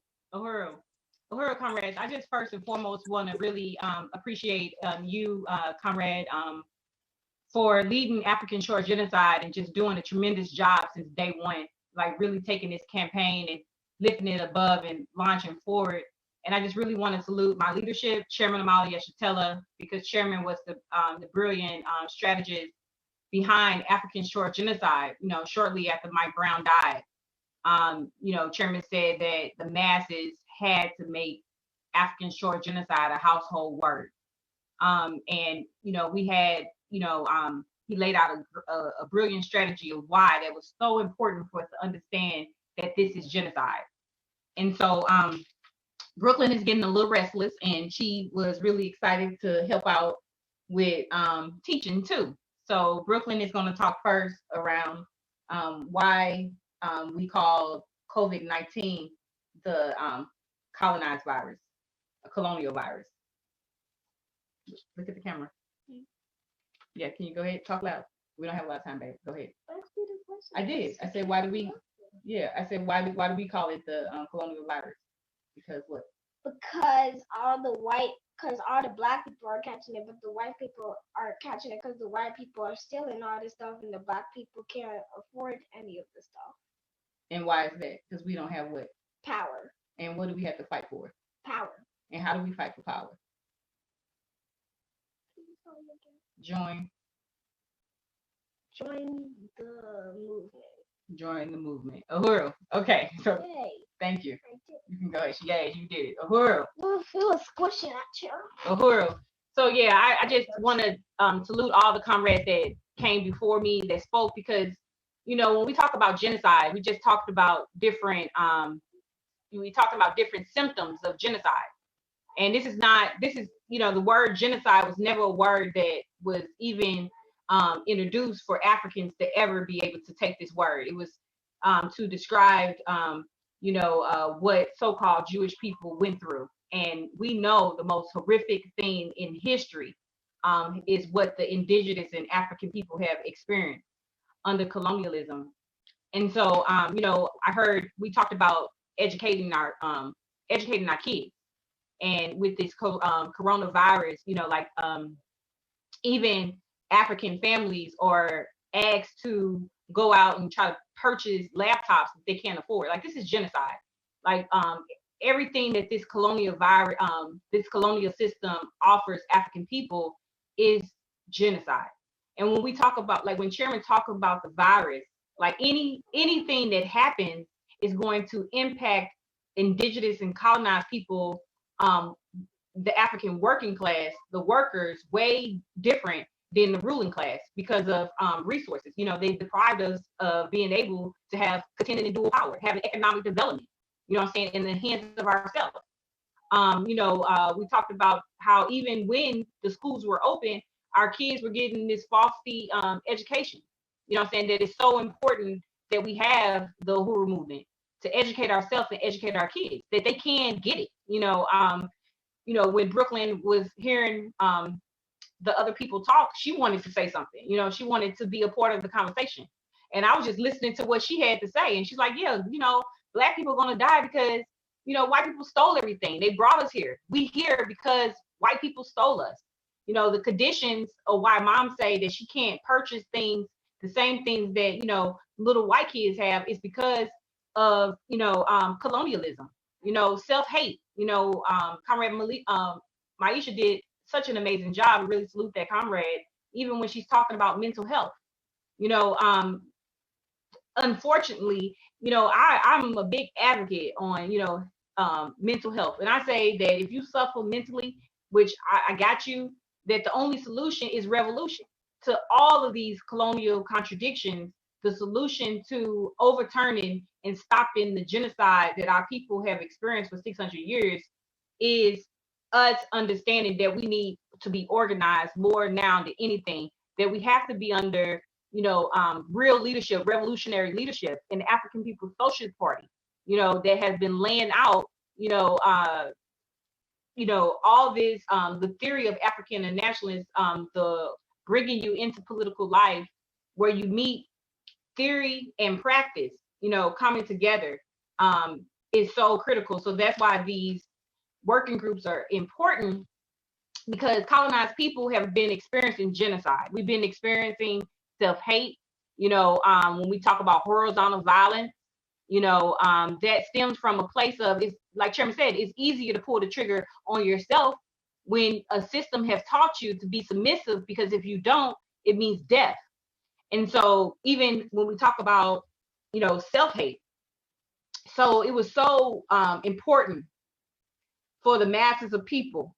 Speaker 7: comrades, I just first and foremost want to really appreciate you, comrade, for leading Africans Charge Genocide and just doing a tremendous job since day one, like really taking this campaign and lifting it above and launching forward. And I just really want to salute my leadership, Chairman Omali Yeshitela, because Chairman was the brilliant strategist behind Africans Charge Genocide, shortly after Mike Brown died. Chairman said that the masses had to make African Charge Genocide a household word. We had, he laid out a brilliant strategy of why that was so important for us to understand that this is genocide. And so Brooklyn is getting a little restless and she was really excited to help out with teaching too. So Brooklyn is going to talk first around why we call COVID-19 the colonized virus, a colonial virus. Look at the camera. Yeah, can you go ahead? Talk loud. We don't have a lot of time, babe. Go ahead. I did. I said, why do we? Yeah, I said, why do we call it the colonial virus? Because what?
Speaker 8: Because all the black people are catching it, but the white people are catching it because the white people are stealing all this stuff, and the black people can't afford any of the stuff.
Speaker 7: And why is that? Because we don't have what?
Speaker 8: Power.
Speaker 7: And what do we have to fight for?
Speaker 8: Power.
Speaker 7: And how do we fight for power? Join
Speaker 8: the movement.
Speaker 7: Join the movement. Uhuru. Okay. So
Speaker 8: Yay.
Speaker 7: Thank you. You can go ahead. Yay, you did it. Uhuru.
Speaker 8: Well, it was squishing at you.
Speaker 7: Uhuru. So yeah, I just want to salute all the comrades that came before me that spoke because when we talk about genocide, we just talked about different symptoms of genocide. And this is the word genocide was never a word that was even introduced for Africans to ever be able to take this word. It was to describe, what so-called Jewish people went through. And we know the most horrific thing in history is what the indigenous and African people have experienced under colonialism. And so, you know, I heard we talked about educating our kids, and with this coronavirus, you know, like even African families are asked to go out and try to purchase laptops that they can't afford. Like, this is genocide. Like, everything that this colonial virus, this colonial system offers African people is genocide. And when we talk about, like, when Chairman talk about the virus, like anything that happens is going to impact indigenous and colonized people, the African working class, the workers, way different than the ruling class because of resources. You know, they deprived us of being able to have continuing and dual power, having economic development, you know what I'm saying, in the hands of ourselves. You know, we talked about how even when the schools were open, our kids were getting this faulty education. You know what I'm saying? That it's so important that we have the Uhuru movement to educate ourselves and educate our kids, that they can get it. You know, when Brooklyn was hearing the other people talk, she wanted to say something. You know, she wanted to be a part of the conversation. And I was just listening to what she had to say. And she's like, yeah, you know, Black people are going to die because, you know, white people stole everything. They brought us here. We here because white people stole us. You know, the conditions of why mom say that she can't purchase things, the same things that, you know, little white kids have, is because of, you know, colonialism, you know, self-hate. You know, Comrade Maisha did such an amazing job. I really salute that comrade, even when she's talking about mental health. You know, unfortunately, you know, I'm a big advocate on, you know, mental health. And I say that if you suffer mentally, which I got you, that the only solution is revolution to all of these colonial contradictions. The solution to overturning and stopping the genocide that our people have experienced for 600 years is us understanding that we need to be organized more now than anything, that we have to be under, you know, real leadership, revolutionary leadership in the African People's Socialist Party, you know, that has been laying out, you know, all this, the theory of African and nationalists, the bringing you into political life where you meet theory and practice, you know, coming together, is so critical. So that's why these working groups are important, because colonized people have been experiencing genocide. We've been experiencing self-hate, you know, when we talk about horizontal violence, you know, that stems from a place of, it's like Chairman said, it's easier to pull the trigger on yourself when a system has taught you to be submissive, because if you don't, it means death. And so even when we talk about, you know, self-hate, so it was so important for the masses of people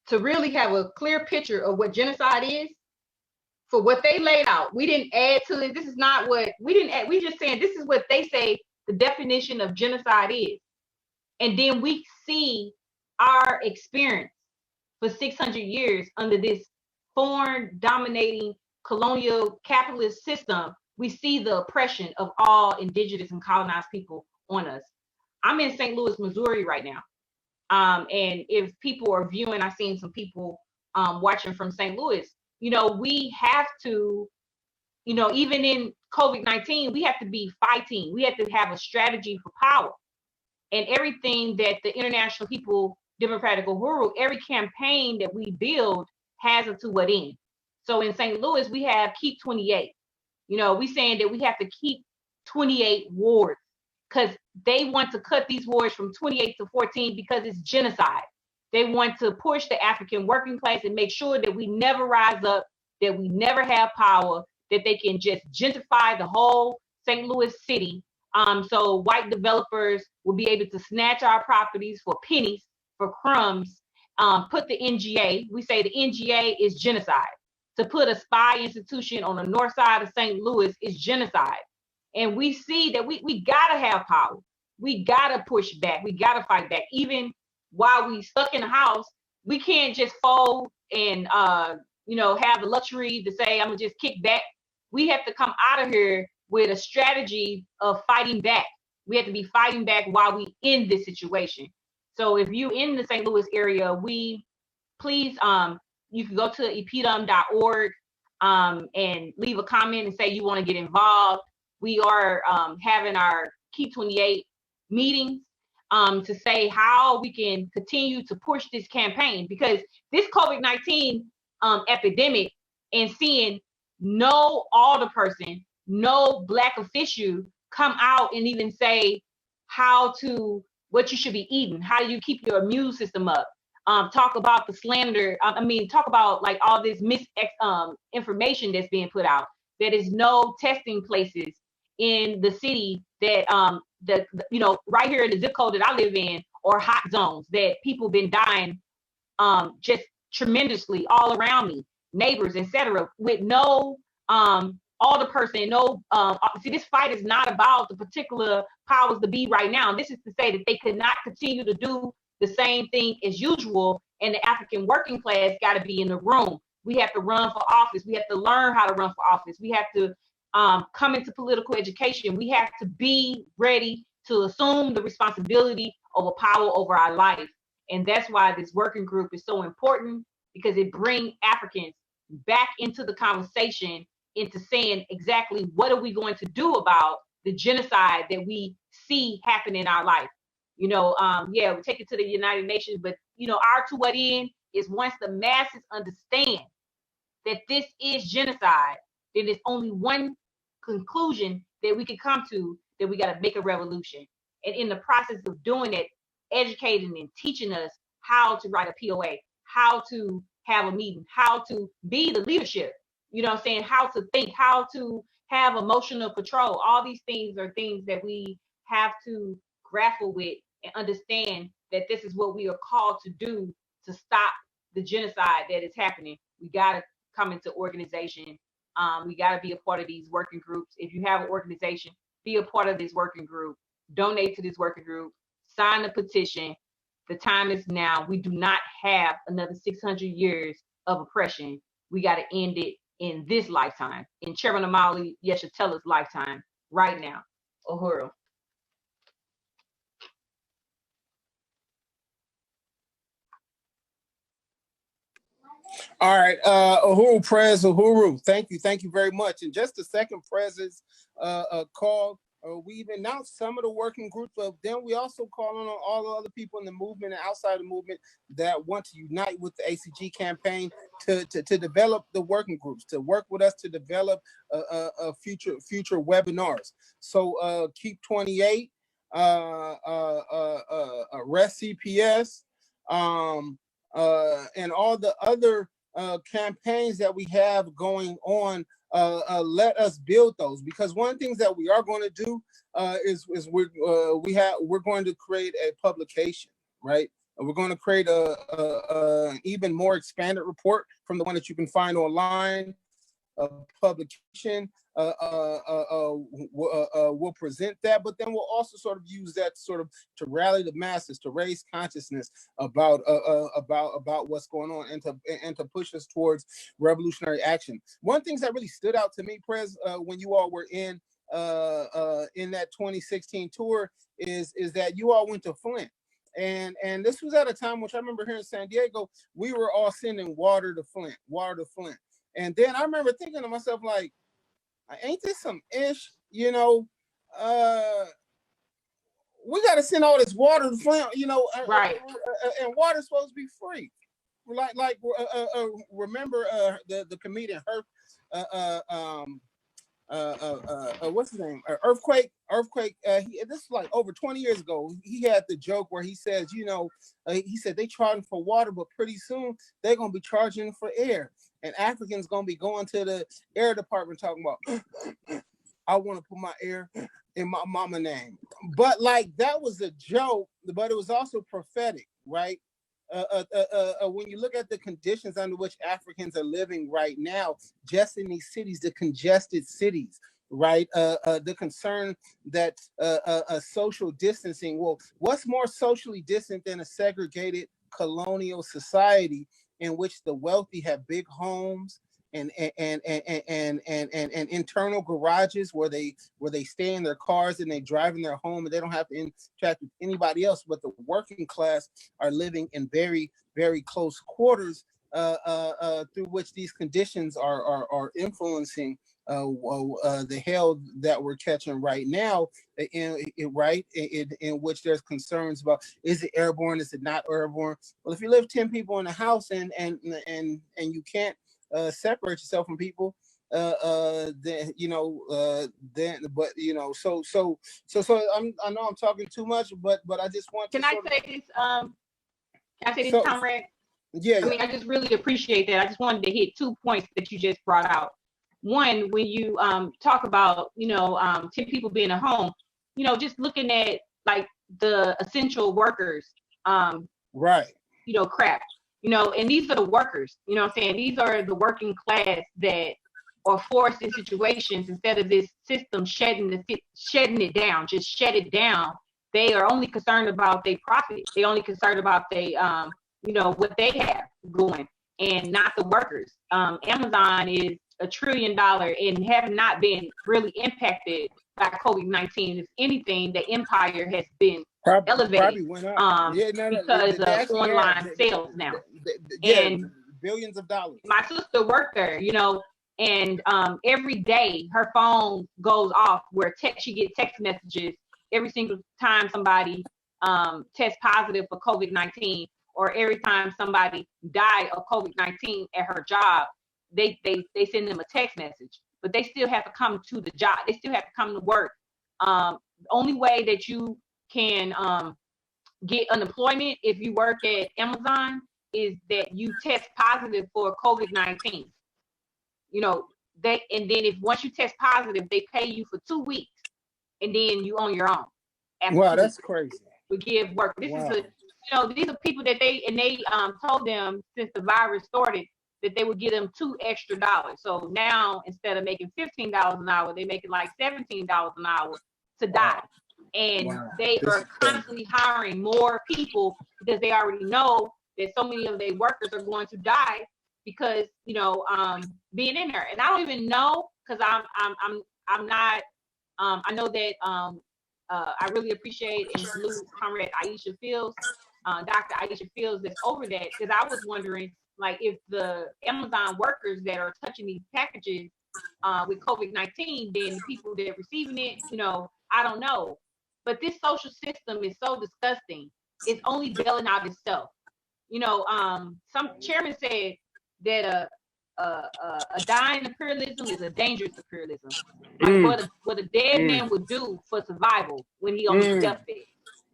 Speaker 7: to really have a clear picture of what genocide is, for what they laid out. We didn't add to it. This is not what we didn't add. We just saying this is what they say the definition of genocide is. And then we see our experience for 600 years under this foreign dominating colonial capitalist system. We see the oppression of all indigenous and colonized people on us. I'm in St. Louis, Missouri right now. And if people are viewing, I've seen some people watching from St. Louis, you know, we have to, you know, even in COVID-19, we have to be fighting. We have to have a strategy for power. And everything that the International People Democratic Uhuru, every campaign that we build has it to what end. So in St. Louis, we have Keep 28. You know, we saying that we have to keep 28 wards, because they want to cut these wards from 28 to 14 because it's genocide. They want to push the African working class and make sure that we never rise up, that we never have power, that they can just gentrify the whole St. Louis city. So white developers will be able to snatch our properties for pennies, for crumbs, put the NGA, we say the NGA is genocide. To put a spy institution on the north side of St. Louis is genocide. And we see that we gotta have power. We gotta push back. We gotta fight back. Even while we stuck in the house, we can't just fold and you know, have the luxury to say, I'm gonna just kick back. We have to come out of here with a strategy of fighting back. We have to be fighting back while we in this situation. So if you in the St. Louis area, please, you can go to epidum.org and leave a comment and say you want to get involved. we are having our Keep 28 meetings to say how we can continue to push this campaign, because this COVID-19 epidemic, and seeing no alder person, no Black official come out and even say what you should be eating, how do you keep your immune system up, talk about the slander, talk about like all this information that's being put out. There is no testing places in the city that right here in the zip code that I live in, or hot zones that people been dying just tremendously all around me, neighbors, etc., with no alder person, no see, this fight is not about the particular powers to be right now. This is to say that they could not continue to do the same thing as usual, and the African working class got to be in the room. We have to run for office. We have to learn how to run for office. We have to come into political education. We have to be ready to assume the responsibility of a power over our life. And that's why this working group is so important, because it brings Africans back into the conversation, into saying exactly what are we going to do about the genocide that we see happen in our life. We take it to the United Nations, but our to what end is, once the masses understand that this is genocide, then there's only one conclusion that we can come to, that we got to make a revolution. And in the process of doing it, educating and teaching us how to write a POA, how to have a meeting, how to be the leadership, how to think, how to have emotional control. All these things are things that we have to grapple with and understand that this is what we are called to do to stop the genocide that is happening. We got to come into organization. We got to be a part of these working groups. If you have an organization, be a part of this working group, donate to this working group, sign the petition. The time is now. We do not have another 600 years of oppression. We got to end it in this lifetime, in Chairman Omali Yeshitela's lifetime, right now. Uhuru.
Speaker 1: All right, Uhuru, thank you very much. And just a second, Prez's call. We've announced some of the working groups, but then we also call on all the other people in the movement and outside the movement that want to unite with the ACG campaign to develop the working groups, to work with us to develop future webinars. So Keep 28, Arrest CPS, and all the other campaigns that we have going on. Let us build those, because one of the things that we are going to do is we're going to create a publication, right? We're going to create an even more expanded report from the one that you can find online. A publication will present that, but then we'll also sort of use that to rally the masses, to raise consciousness about what's going on, and to push us towards revolutionary action. One of the things that really stood out to me, Prez, when you all were in that 2016 tour, is that you all went to Flint. And this was at a time which I remember here in San Diego, we were all sending water to Flint. And then I remember thinking to myself, like, ain't this some ish? We got to send all this water to Flint,
Speaker 7: right?
Speaker 1: And water's supposed to be free. Remember the comedian what's his name? Earthquake. This is like over 20 years ago. He had the joke where he says, he said they charging for water, but pretty soon they're gonna be charging for air, and Africans gonna be going to the air department talking about, I want to put my air in my mama name. But like, that was a joke, but it was also prophetic, right? When you look at the conditions under which Africans are living right now, just in these cities, the congested cities, right? The concern that social distancing, well, what's more socially distant than a segregated colonial society in which the wealthy have big homes and internal garages where they stay in their cars and they drive in their home, and they don't have to interact with anybody else, but the working class are living in very, very close quarters through which these conditions are influencing the hell that we're catching right now, in which there's concerns about, is it airborne, is it not airborne? Well, if you live 10 people in a house and you can't separate yourself from people, then I know I'm talking too much, but I just want to.
Speaker 7: Can I say this, comrade?
Speaker 1: Yeah.
Speaker 7: I mean, I just really appreciate that. I just wanted to hit 2 points that you just brought out. One, when you talk about 10 people being at home, just looking at like the essential workers,
Speaker 1: right?
Speaker 7: Crap, and these are the workers. I'm saying, these are the working class that are forced in situations, instead of this system shutting it down, just shut it down. They are only concerned about their profit. They only concerned about what they have going, and not the workers. Amazon is $1 trillion and have not been really impacted by COVID-19. If anything, the empire has been elevated because of online sales now.
Speaker 1: And billions of dollars.
Speaker 7: My sister worked there, and every day her phone goes off where she gets text messages every single time somebody tests positive for COVID-19, or every time somebody died of COVID-19 at her job. They send them a text message, but they still have to come to the job. They still have to come to work. The only way that you can get unemployment if you work at Amazon is that you test positive for COVID-19. And then once you test positive, they pay you for 2 weeks, and then you on your own.
Speaker 1: Wow, that's crazy.
Speaker 7: We give work. This is these are people that they told them since the virus started that they would give them $2 extra. So now, instead of making $15 an hour, they're making like $17 an hour to die. And they are constantly hiring more people because they already know that so many of their workers are going to die because being in there. And I don't even know, because I'm not. I know that I really appreciate and salute Comrade Aisha Fields, Dr. Aisha Fields, that's over that, because I was wondering, like, if the Amazon workers that are touching these packages with COVID-19, then the people that are receiving it, I don't know. But this social system is so disgusting. It's only bailing out itself. Some chairman said that a dying imperialism is a dangerous imperialism. Like what a dead man would do for survival when he on his deathbed.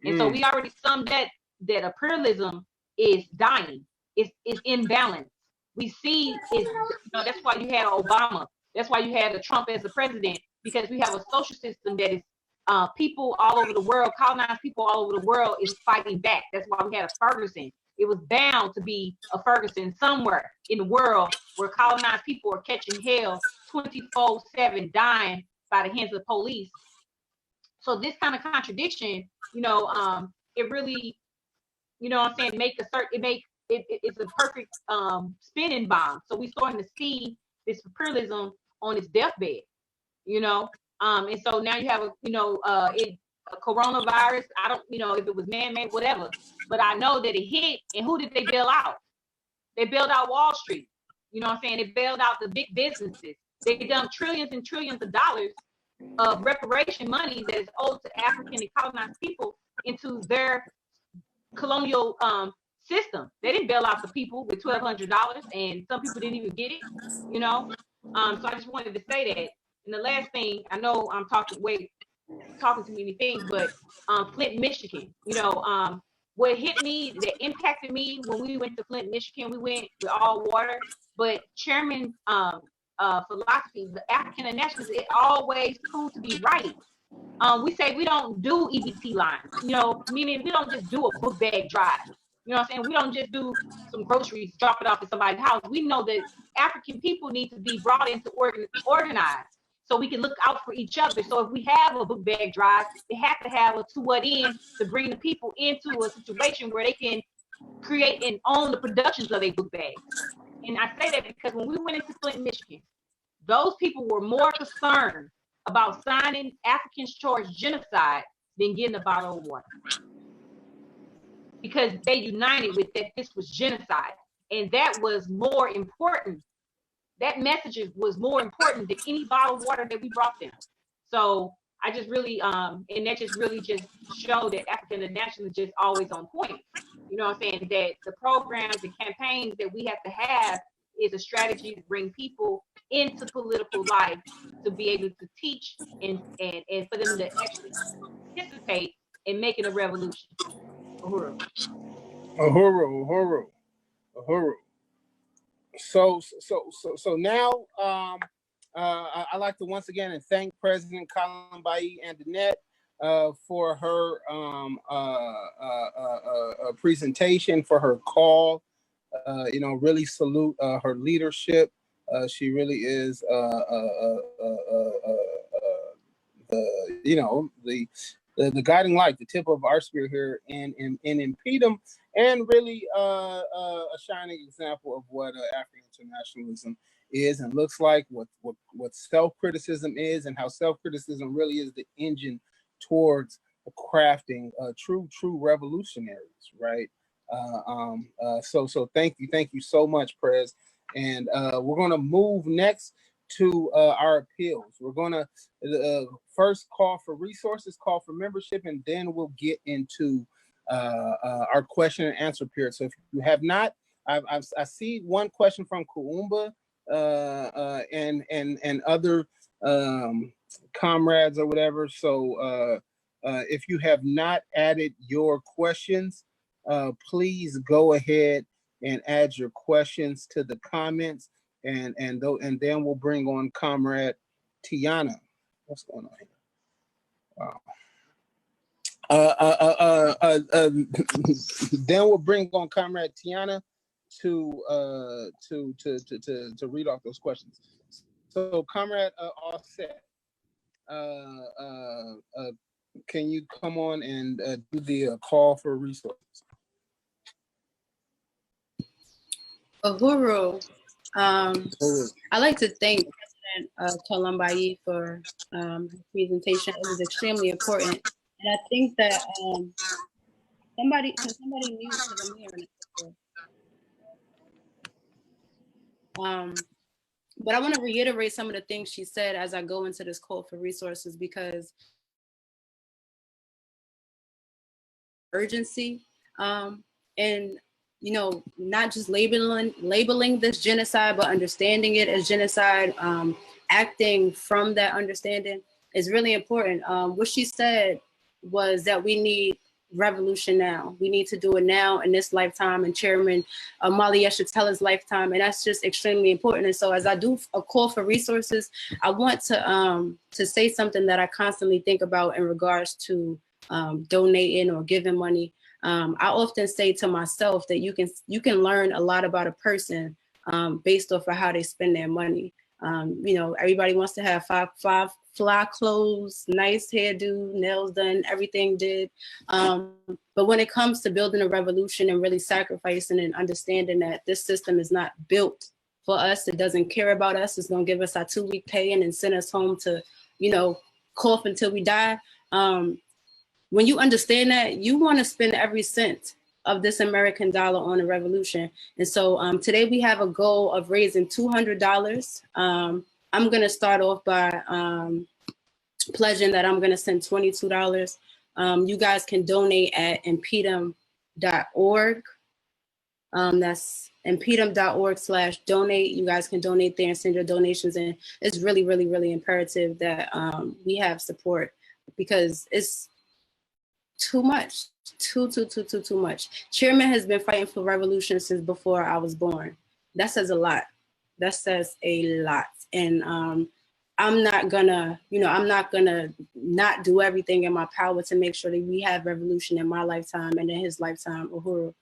Speaker 7: And so we already summed that imperialism is dying. It's imbalance. We see that's why you had Obama. That's why you had a Trump as the president, because we have a social system that is people all over the world, colonized people all over the world, is fighting back. That's why we had a Ferguson. It was bound to be a Ferguson somewhere in the world where colonized people are catching hell 24/7, dying by the hands of the police. So this kind of contradiction, it really, what I'm saying, it's a perfect spinning bomb. So we're starting to see this imperialism on its deathbed, and so now you have a coronavirus. I don't, if it was man-made, whatever, but I know that it hit. And who did they bail out? They bailed out Wall Street. They bailed out the big businesses. They dumped trillions and trillions of dollars of reparation money that is owed to African and colonized people into their colonial system. They didn't bail out the people with $1,200, and some people didn't even get it. So I just wanted to say that. And the last thing, I know I'm talking too many things, but Flint, Michigan, what hit me, that impacted me when we went to Flint, Michigan, we went with all water, but Chairman philosophy, the African nationalists, it always proved to be right. We say we don't do EBT lines, meaning we don't just do a book bag drive. We don't just do some groceries, drop it off at somebody's house. We know that African people need to be brought into organized, so we can look out for each other. So if we have a book bag drive, they have to have a to what end to bring the people into a situation where they can create and own the productions of their book bags. And I say that because when we went into Flint, Michigan, those people were more concerned about signing Africans Charge Genocide than getting a bottle of water, because they united with that this was genocide, and that was more important that message was more important than any bottled water that we brought them. So I just really, and that just really just showed that African nationalism is just always on point. You know what I'm saying? That the programs and campaigns that we have to have is a strategy to bring people into political life to be able to teach and for them to actually participate in making a revolution. Uhuru.
Speaker 1: Uhuru. So now I'd like to once again and thank President Columbai and Danette for her presentation, for her call. Really salute her leadership. She really is the guiding light, the tip of our spear here in Impedum, and really a shining example of what African internationalism is and looks like, what self-criticism is, and how self-criticism really is the engine towards crafting true revolutionaries, right? So thank you so much, Prez. And we're going to move next to our appeals. We're going to first call for resources, call for membership, and then we'll get into our question and answer period. So if you have not, I see one question from Kuumba and other comrades or whatever. So if you have not added your questions, please go ahead and add your questions to the comments, and then we'll bring on Comrade Tiana. What's going on here? Then we'll bring on Comrade Tiana to read off those questions. So, Comrade Offset, can you come on and do the call for resources?
Speaker 4: Uhuru, I'd like to thank President Columbai for his presentation. It was extremely important, and I think that somebody mute, because I'm hearing it. But I want to reiterate some of the things she said as I go into this call for resources, because urgency and not just labeling this genocide, but understanding it as genocide, acting from that understanding is really important. What she said was that we need revolution now. We need to do it now in this lifetime, and Chairman Mali Yeshatella's lifetime, and that's just extremely important. And so as I do a call for resources, I want to say something that I constantly think about in regards to donating or giving money. I often say to myself that you can learn a lot about a person based off of how they spend their money. Everybody wants to have five fly clothes, nice hairdo, nails done, everything did. But when it comes to building a revolution and really sacrificing and understanding that this system is not built for us, it doesn't care about us, it's gonna give us our 2-week pay and then send us home to, cough until we die. When you understand that, you want to spend every cent of this American dollar on a revolution. And so today we have a goal of raising $200. I'm going to start off by pledging that I'm going to send $22. You guys can donate at impedum.org. That's impedum.org/donate. You guys can donate there and send your donations in. It's really, really, really imperative that we have support, because it's too much, too much. Chairman has been fighting for revolution since before I was born. That says a lot. That says a lot. And I'm not gonna not do everything in my power to make sure that we have revolution in my lifetime and in his lifetime. Uhuru.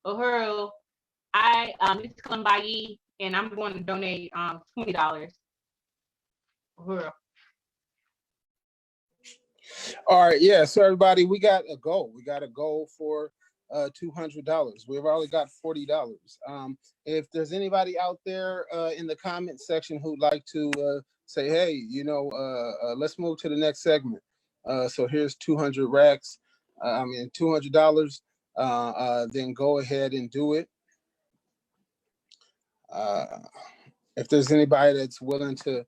Speaker 7: Uhuru, this is Columbai, and I'm going to donate $20. Uhuru.
Speaker 1: All right, yeah. So everybody, we got a goal. We got a goal for $200. We've already got $40. If there's anybody out there in the comment section who'd like to say, hey, let's move to the next segment. So here's 200 racks. $200. Then go ahead and do it. If there's anybody that's willing to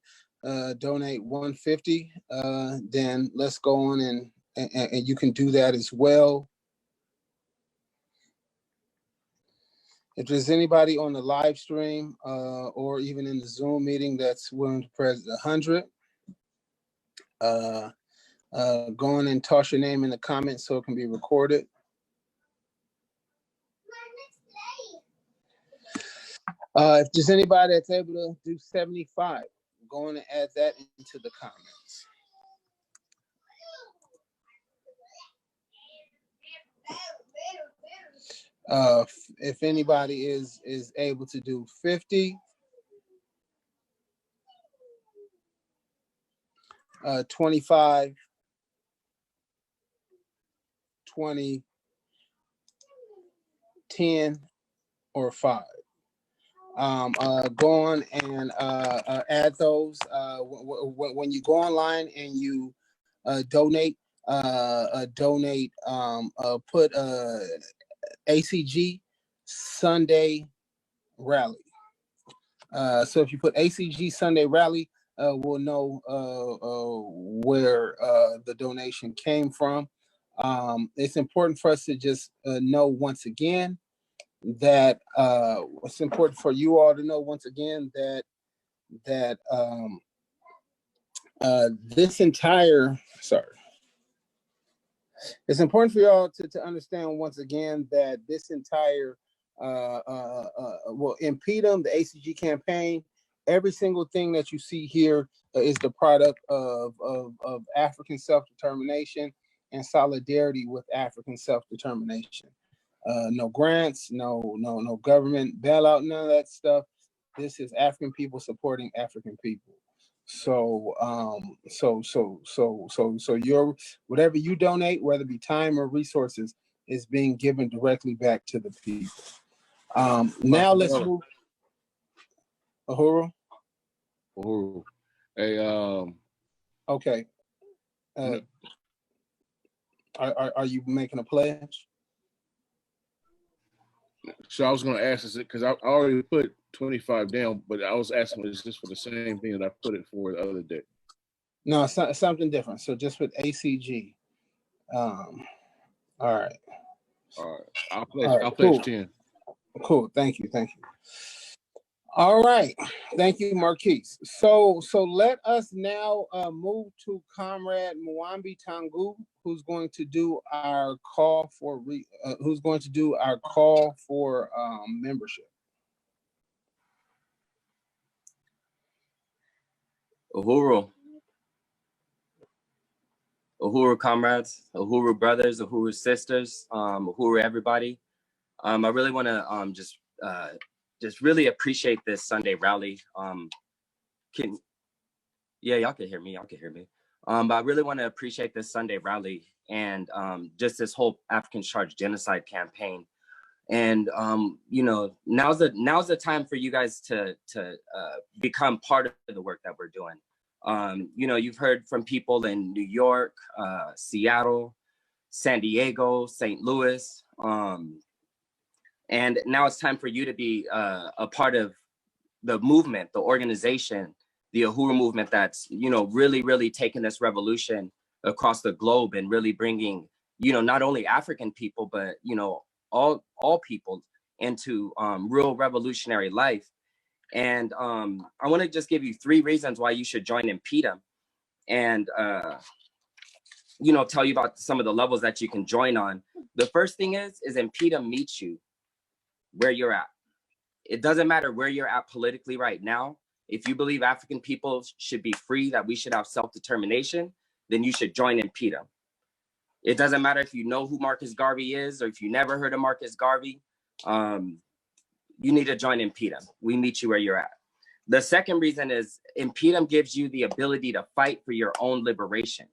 Speaker 1: donate $150, then let's go on and you can do that as well. If there's anybody on the live stream or even in the Zoom meeting that's willing to press 100, go on and toss your name in the comments so it can be recorded. If there's anybody that's able to do 75, go on and add that into the comments. If anybody is able to do 50, 25, 20, 10, or 5. Go on and add those. When you go online and you donate, put ACG Sunday Rally. So if you put ACG Sunday Rally, we'll know where the donation came from. It's important for us to just know once again that it's important for you all to know once again that this entire it's important for y'all to understand once again that this entire impede them, the ACG campaign, every single thing that you see here is the product of African self-determination and solidarity with African self-determination. No grants, no government bailout, none of that stuff. This is African people supporting African people. So your whatever you donate, whether it be time or resources, is being given directly back to the people. Now let's move. Uhuru.
Speaker 9: Hey,
Speaker 1: okay. Are you making a pledge?
Speaker 9: So I was going to ask this because I already put 25 down, but I was asking, is this for the same thing that I put it for the other day?
Speaker 1: No, it's not, something different. So just with ACG. All right.
Speaker 9: I'll pledge cool. 10.
Speaker 1: Cool. Thank you. All right. Thank you, Marquise. So let us now move to Comrade Mwambi Tangu, who's going to do our call for membership.
Speaker 3: Uhuru comrades, Uhuru brothers, Uhuru sisters, Uhuru everybody. I really want to just really appreciate this Sunday rally. Y'all can hear me. But I really want to appreciate this Sunday rally and just this whole Africans Charge Genocide campaign. And now's the time for you guys to become part of the work that we're doing. You've heard from people in New York, Seattle, San Diego, St. Louis, and now it's time for you to be a part of the movement, the organization, the Uhuru movement that's really taking this revolution across the globe and really bringing not only African people but all people into real revolutionary life. And I want to just give you 3 reasons why you should join Impedum, and tell you about some of the levels that you can join on. The first thing is Impedum meets you where you're at. It doesn't matter where you're at politically right now. If you believe African people should be free, that we should have self-determination, then you should join Impedum. It doesn't matter if you know who Marcus Garvey is or if you never heard of Marcus Garvey. You need to join Impedum. We meet you where you're at. The second reason is Impedum gives you the ability to fight for your own liberation.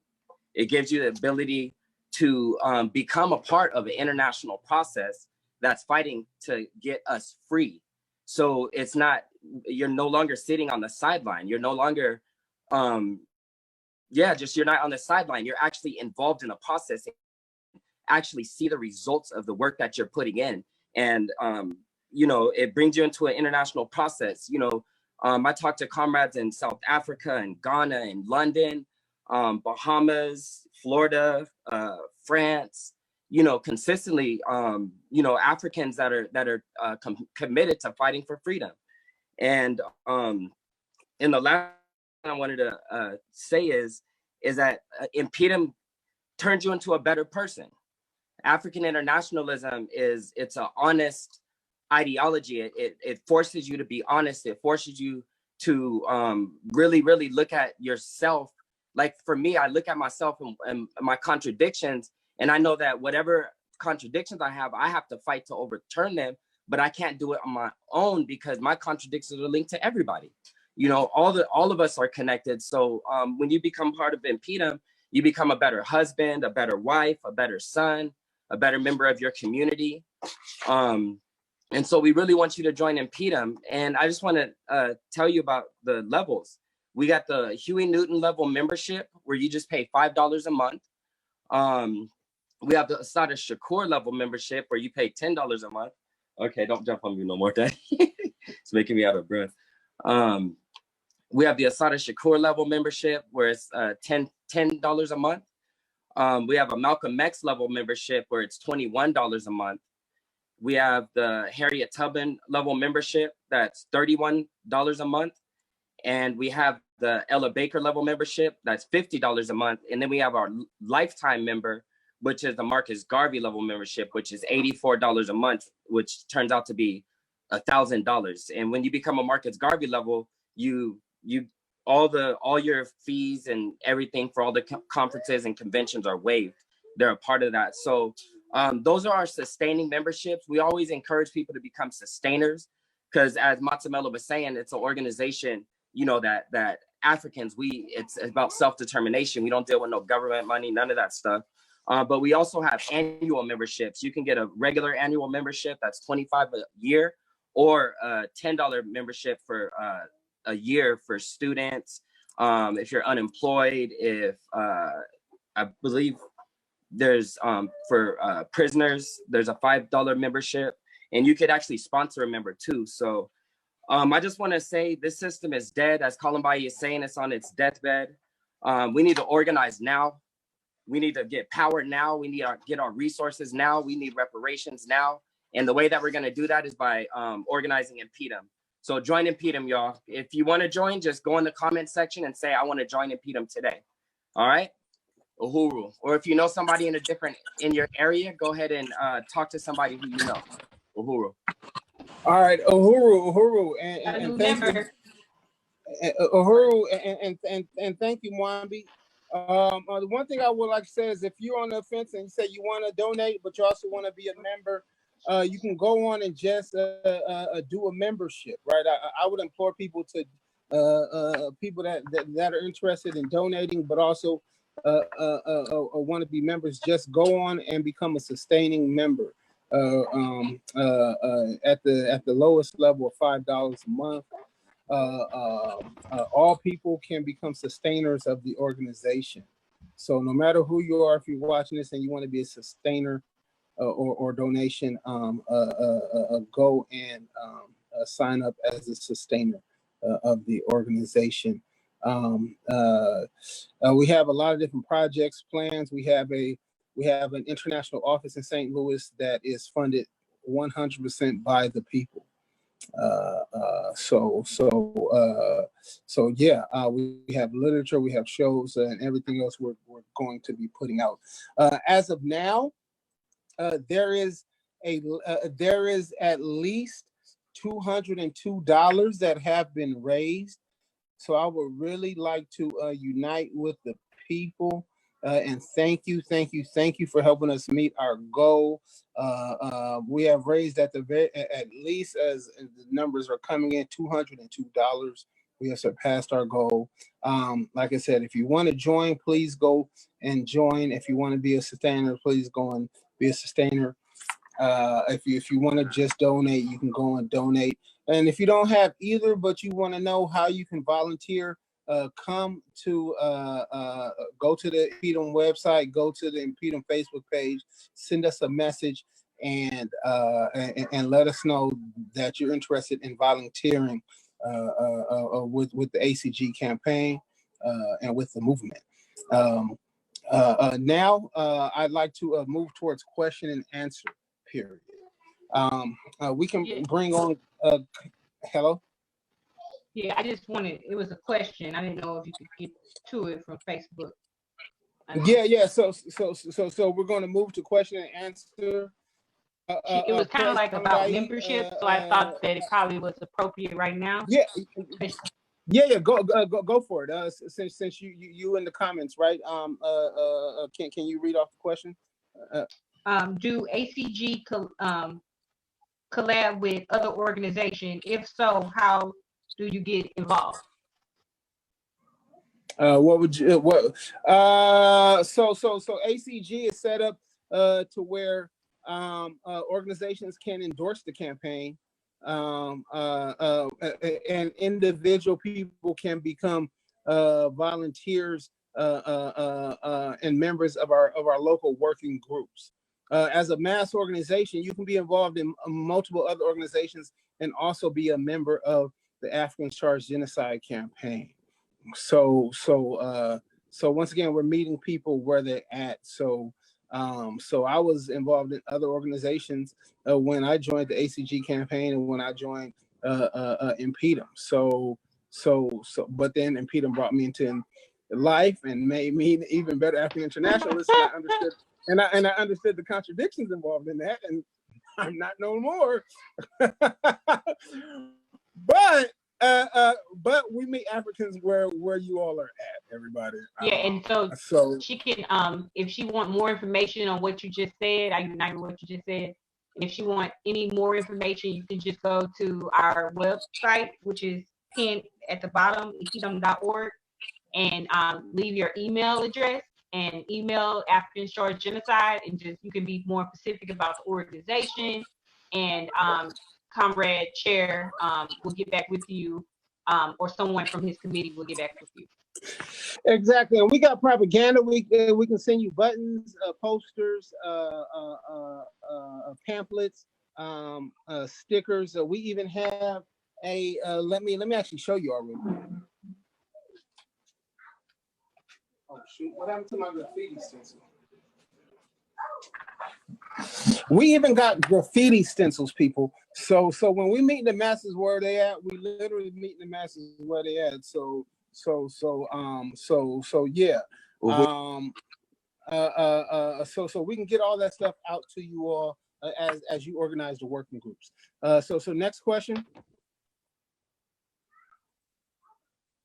Speaker 3: It gives you the ability to become a part of an international process that's fighting to get us free. So it's not, you're no longer sitting on the sideline. You're no longer, you're not on the sideline. You're actually involved in the process, actually see the results of the work that you're putting in. And you know, it brings you into an international process. You know, I talked to comrades in South Africa and Ghana and London, Bahamas, Florida, France, you know, consistently, you know, Africans that are committed to fighting for freedom. And in the last thing I wanted to say is that impediment turns you into a better person. African internationalism it's an honest ideology. It forces you to be honest. It forces you to really look at yourself. Like for me, I look at myself and my contradictions, and I know that whatever contradictions I have to fight to overturn them, but I can't do it on my own because my contradictions are linked to everybody. You know, all of us are connected. So when you become part of Impedum, you become a better husband, a better wife, a better son, a better member of your community. And so we really want you to join Impedum. And I just want to tell you about the levels. We got the Huey Newton level membership where you just pay $5 a month. We have the Assata Shakur level membership where you pay $10 a month. Okay, don't jump on me no more, Dad. It's making me out of breath. We have the Assata Shakur level membership where it's $10 a month. We have a Malcolm X level membership where it's $21 a month. We have the Harriet Tubman level membership that's $31 a month. And we have the Ella Baker level membership that's $50 a month. And then we have our lifetime member, which is the Marcus Garvey level membership, which is $84 a month, which turns out to be $1,000. And when you become a Marcus Garvey level, you all your fees and everything for all the conferences and conventions are waived. They're a part of that. So those are our sustaining memberships. We always encourage people to become sustainers because, as Matsamela was saying, it's an organization, you know, that Africans, it's about self-determination. We don't deal with no government money, none of that stuff. But we also have annual memberships. You can get a regular annual membership that's $25 a year, or a $10 membership for a year for students. If you're unemployed, if I believe there's for prisoners, there's a $5 membership, and you could actually sponsor a member too. So I just want to say this system is dead. As Columbai is saying, it's on its deathbed. We need to organize now. We need to get power now. We need to get our resources now. We need reparations now. And the way that we're going to do that is by organizing Impedum. So join Impedum, y'all. If you want to join, just go in the comment section and say, I want to join Impedum today. All right? Uhuru. Or if you know somebody in your area, go ahead and talk to somebody who you know. Uhuru.
Speaker 1: All right, Uhuru, and thank you. Uhuru, and thank you, Mwambi. The one thing I would like to say is if you're on the fence and you say you want to donate, but you also want to be a member, you can go on and just do a membership, right? I would implore people to people that are interested in donating, but also want to be members, just go on and become a sustaining member at the lowest level of $5 a month. All people can become sustainers of the organization. So no matter who you are, if you're watching this and you want to be a sustainer or donation, go and sign up as a sustainer of the organization. We have a lot of different projects, plans. We have an international office in St. Louis that is funded 100% by the people. Yeah, we have literature, we have shows, and everything else we're going to be putting out. As of now, there is at least $202 that have been raised. So I would really like to unite with the people and thank you for helping us meet our goal. We have raised at least, as the numbers are coming in, $202. We have surpassed our goal. Like I said, if you want to join, please go and join. If you want to be a sustainer, please go and be a sustainer. If you want to just donate, you can go and donate. And if you don't have either, but you want to know how you can volunteer, go to the Impedum website, go to the Impedum Facebook page, send us a message, and let us know that you're interested in volunteering with the ACG campaign and with the movement. Now, I'd like to move towards question and answer period. We can bring on, hello?
Speaker 7: Yeah, I just wanted, it was a question. I didn't know if you could get to it from Facebook.
Speaker 1: Yeah. So we're going to move to question and answer.
Speaker 7: It was kind of like about membership, so I thought that it probably was appropriate right now.
Speaker 1: Yeah. Go for it. Since you in the comments, right? Can you read off the question?
Speaker 7: Do ACG collab with other organizations? If so, how do you get involved?
Speaker 1: What would you so ACG is set up to where organizations can endorse the campaign, and individual people can become volunteers and members of our local working groups. As a mass organization, you can be involved in multiple other organizations and also be a member of the Africans Charge Genocide campaign. So once again, we're meeting people where they're at. So I was involved in other organizations when I joined the ACG campaign and when I joined Impedum. But then Impedum brought me into life and made me an even better African internationalist. And I understood the contradictions involved in that, and I'm not no more. But we meet Africans where you all are at, everybody.
Speaker 7: Yeah, and so she can, if she want more information on what you just said, I unite with what you just said. And if she want any more information, you can just go to our website, which is pinned at the bottom, impedum.org, and leave your email address and email Africans Charge Genocide, and just you can be more specific about the organization, and Comrade Chair will get back with you, or someone from his committee will get back with you.
Speaker 1: Exactly, and we got propaganda. We can send you buttons, posters, pamphlets, stickers. We even have a let me actually show you already. Oh shoot! What happened to my graffiti stencil? We even got graffiti stencils, people. So when we meet the masses where they at, we literally meet the masses where they at. So yeah. So we can get all that stuff out to you all as you organize the working groups. So next question.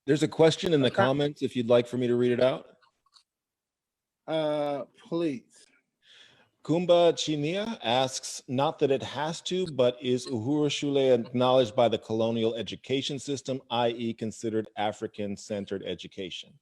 Speaker 10: There's a question in the comments if you'd like for me to read it out.
Speaker 1: Please.
Speaker 10: Kumba Chinia asks, not that it has to, but is Uhuru Shule acknowledged by the colonial education system, i.e. considered African-centered education?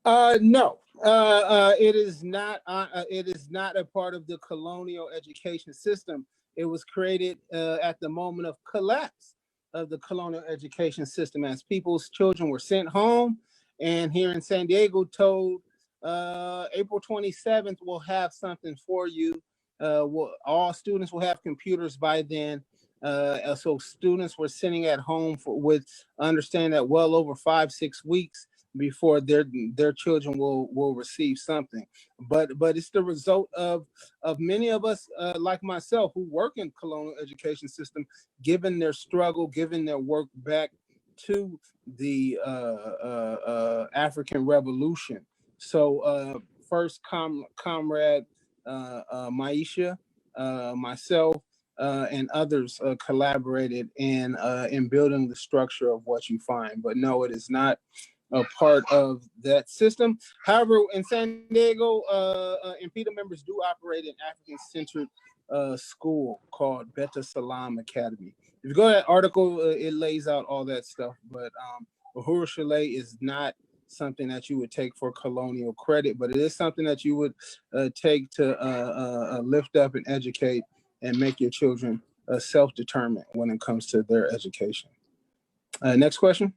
Speaker 1: No, it is not. It is not a part of the colonial education system. It was created at the moment of collapse of the colonial education system as people's children were sent home, and here in San Diego told, April 27th, we'll have something for you. All students will have computers by then. So students were sitting at home with understanding that well over 5-6 weeks before their children will receive something. But it's the result of many of us, like myself, who work in colonial education system, given their struggle, given their work back to the African Revolution. So first, Comrade Maisha, myself, and others collaborated in building the structure of what you find. But no, it is not a part of that system. However, in San Diego, Impedum members do operate an African-centered school called Beta Salam Academy. If you go to that article, it lays out all that stuff. But Uhuru Shule is not something that you would take for colonial credit, but it is something that you would take to lift up and educate and make your children self-determined when it comes to their education. Next question.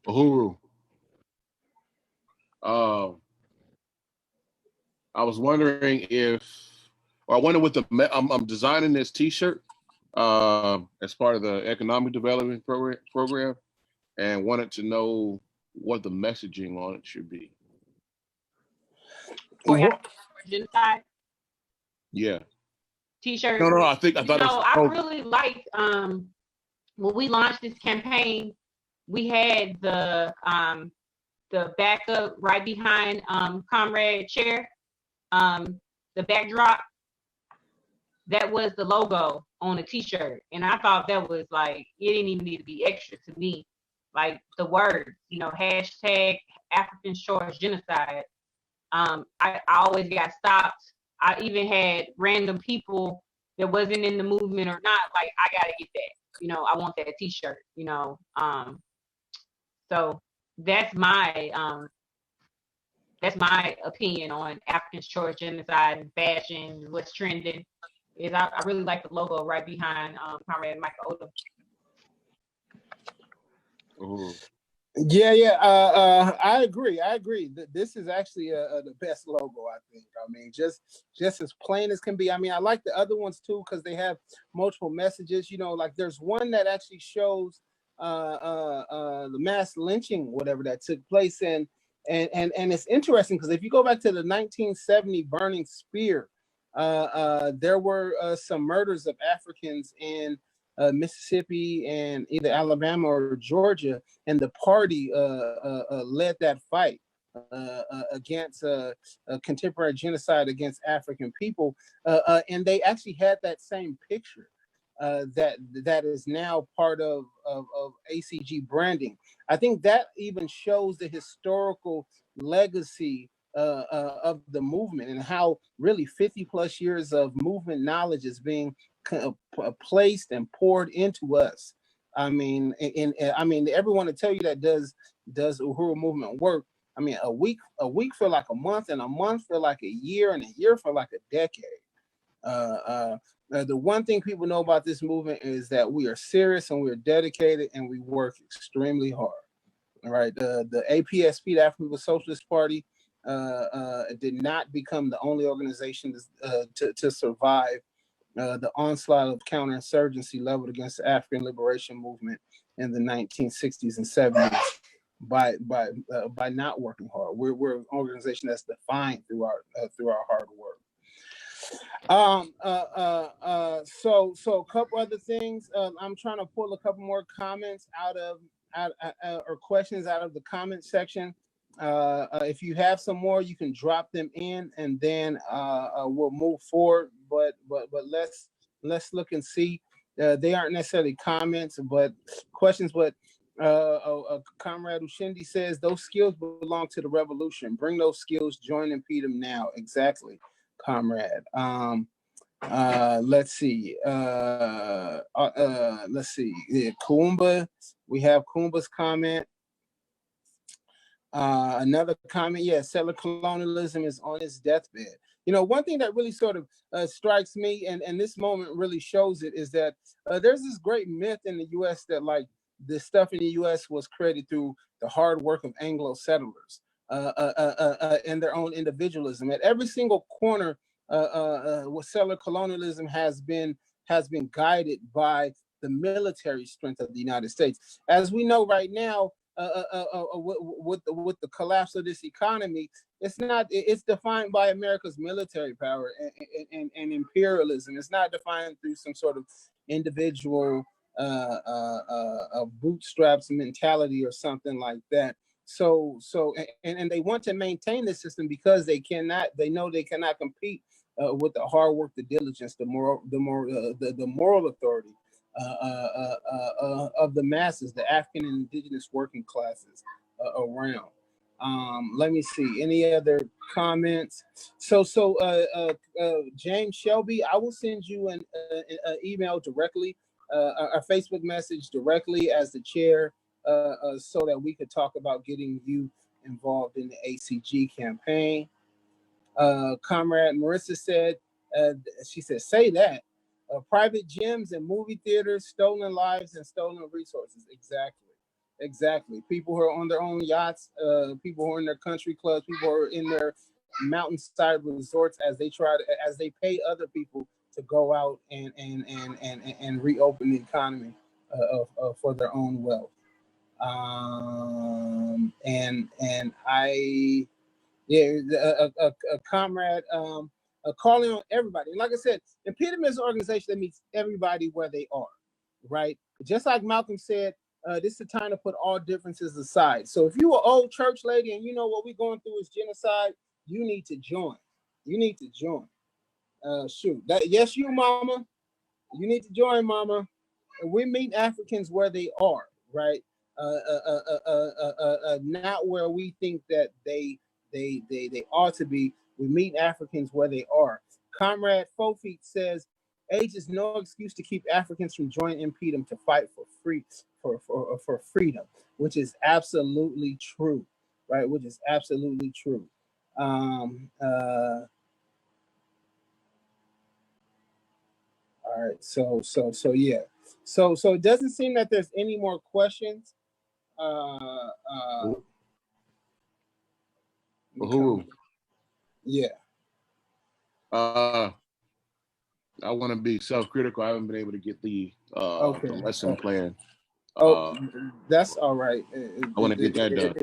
Speaker 9: Uhuru. I was wondering I wonder what I'm designing this T-shirt as part of the economic development program, and wanted to know what the messaging on it should be.
Speaker 7: For genocide.
Speaker 9: Yeah.
Speaker 7: T-shirt.
Speaker 9: No, I thought
Speaker 7: I really liked when we launched this campaign, we had the backup right behind Comrade Chair, the backdrop. That was the logo on a T-shirt, and I thought that was like, it didn't even need to be extra to me. Like the word, hashtag Africans Charge Genocide. I always got stopped. I even had random people that wasn't in the movement or not, like, I gotta get that. I want that T-shirt. So that's my opinion on Africans Charge Genocide and fashion, what's trending. Is I really like the logo right behind Comrade Michael Odom.
Speaker 9: Ooh.
Speaker 1: Yeah. I agree. This is actually the best logo, I think. I mean, just as plain as can be. I mean, I like the other ones too because they have multiple messages. Like there's one that actually shows the mass lynching, whatever that took place, and it's interesting because if you go back to the 1970 burning spear, there were some murders of Africans in Mississippi and either Alabama or Georgia, and the party led that fight against contemporary genocide against African people, and they actually had that same picture that is now part of ACG branding. I think that even shows the historical legacy of the movement and how really 50 plus years of movement knowledge is being placed and poured into us. I mean, everyone to tell you that does Uhuru movement work. I mean, a week feel like a month, and a month feel like a year, and a year feel like a decade. The one thing people know about this movement is that we are serious and we are dedicated and we work extremely hard. All right, the APSP, the African People's Socialist Party, did not become the only organization to survive the onslaught of counterinsurgency leveled against the African liberation movement in the 1960s and 70s by not working hard. We're an organization that's defined through our hard work. So a couple other things. I'm trying to pull a couple more comments or questions out of the comment section. If you have some more, you can drop them in, and then we'll move forward. But let's look and see. They aren't necessarily comments, but questions. But Comrade Ushindi says those skills belong to the revolution. Bring those skills. Join and feed them now. Exactly, Comrade. Let's see. Let's see. Yeah, Kumba. We have Kumba's comment. Another comment, settler colonialism is on its deathbed. One thing that really sort of strikes me, and this moment really shows it, is that there's this great myth in the U.S. that like the stuff in the U.S. was created through the hard work of Anglo settlers and their own individualism. At every single corner, settler colonialism has been guided by the military strength of the United States. As we know right now, with the collapse of this economy, it's defined by America's military power and imperialism. It's not defined through some sort of individual bootstraps mentality or something like that. So they want to maintain this system because they know they cannot compete with the hard work, the diligence, the moral authority of the masses, the African and indigenous working classes around. Let me see any other comments. So James Shelby, I will send you an email directly, a Facebook message directly as the chair, so that we could talk about getting you involved in the ACG campaign. Comrade Marissa said, she said, say that. Private gyms and movie theaters, stolen lives and stolen resources. Exactly. Exactly. People who are on their own yachts, people who are in their country clubs, people who are in their mountainside resorts as they pay other people to go out and reopen the economy for their own wealth. A comrade calling on everybody. And like I said, Impediment is an organization that meets everybody where they are, right? Just like Malcolm said, this is the time to put all differences aside. So if you're an old church lady and you know what we're going through is genocide, you need to join. You need to join. Yes, you, mama. You need to join, mama. We meet Africans where they are, right? Not where we think that they ought to be. We meet Africans where they are. Comrade Fofeet says, age is no excuse to keep Africans from joining Impediment to fight for freedom, which is absolutely true, right? Which is absolutely true. All right, so yeah. So it doesn't seem that there's any more questions.
Speaker 9: Uhuru.
Speaker 1: Yeah.
Speaker 9: I want to be self-critical. I haven't been able to get the lesson plan.
Speaker 1: That's all right.
Speaker 9: I want to get that done.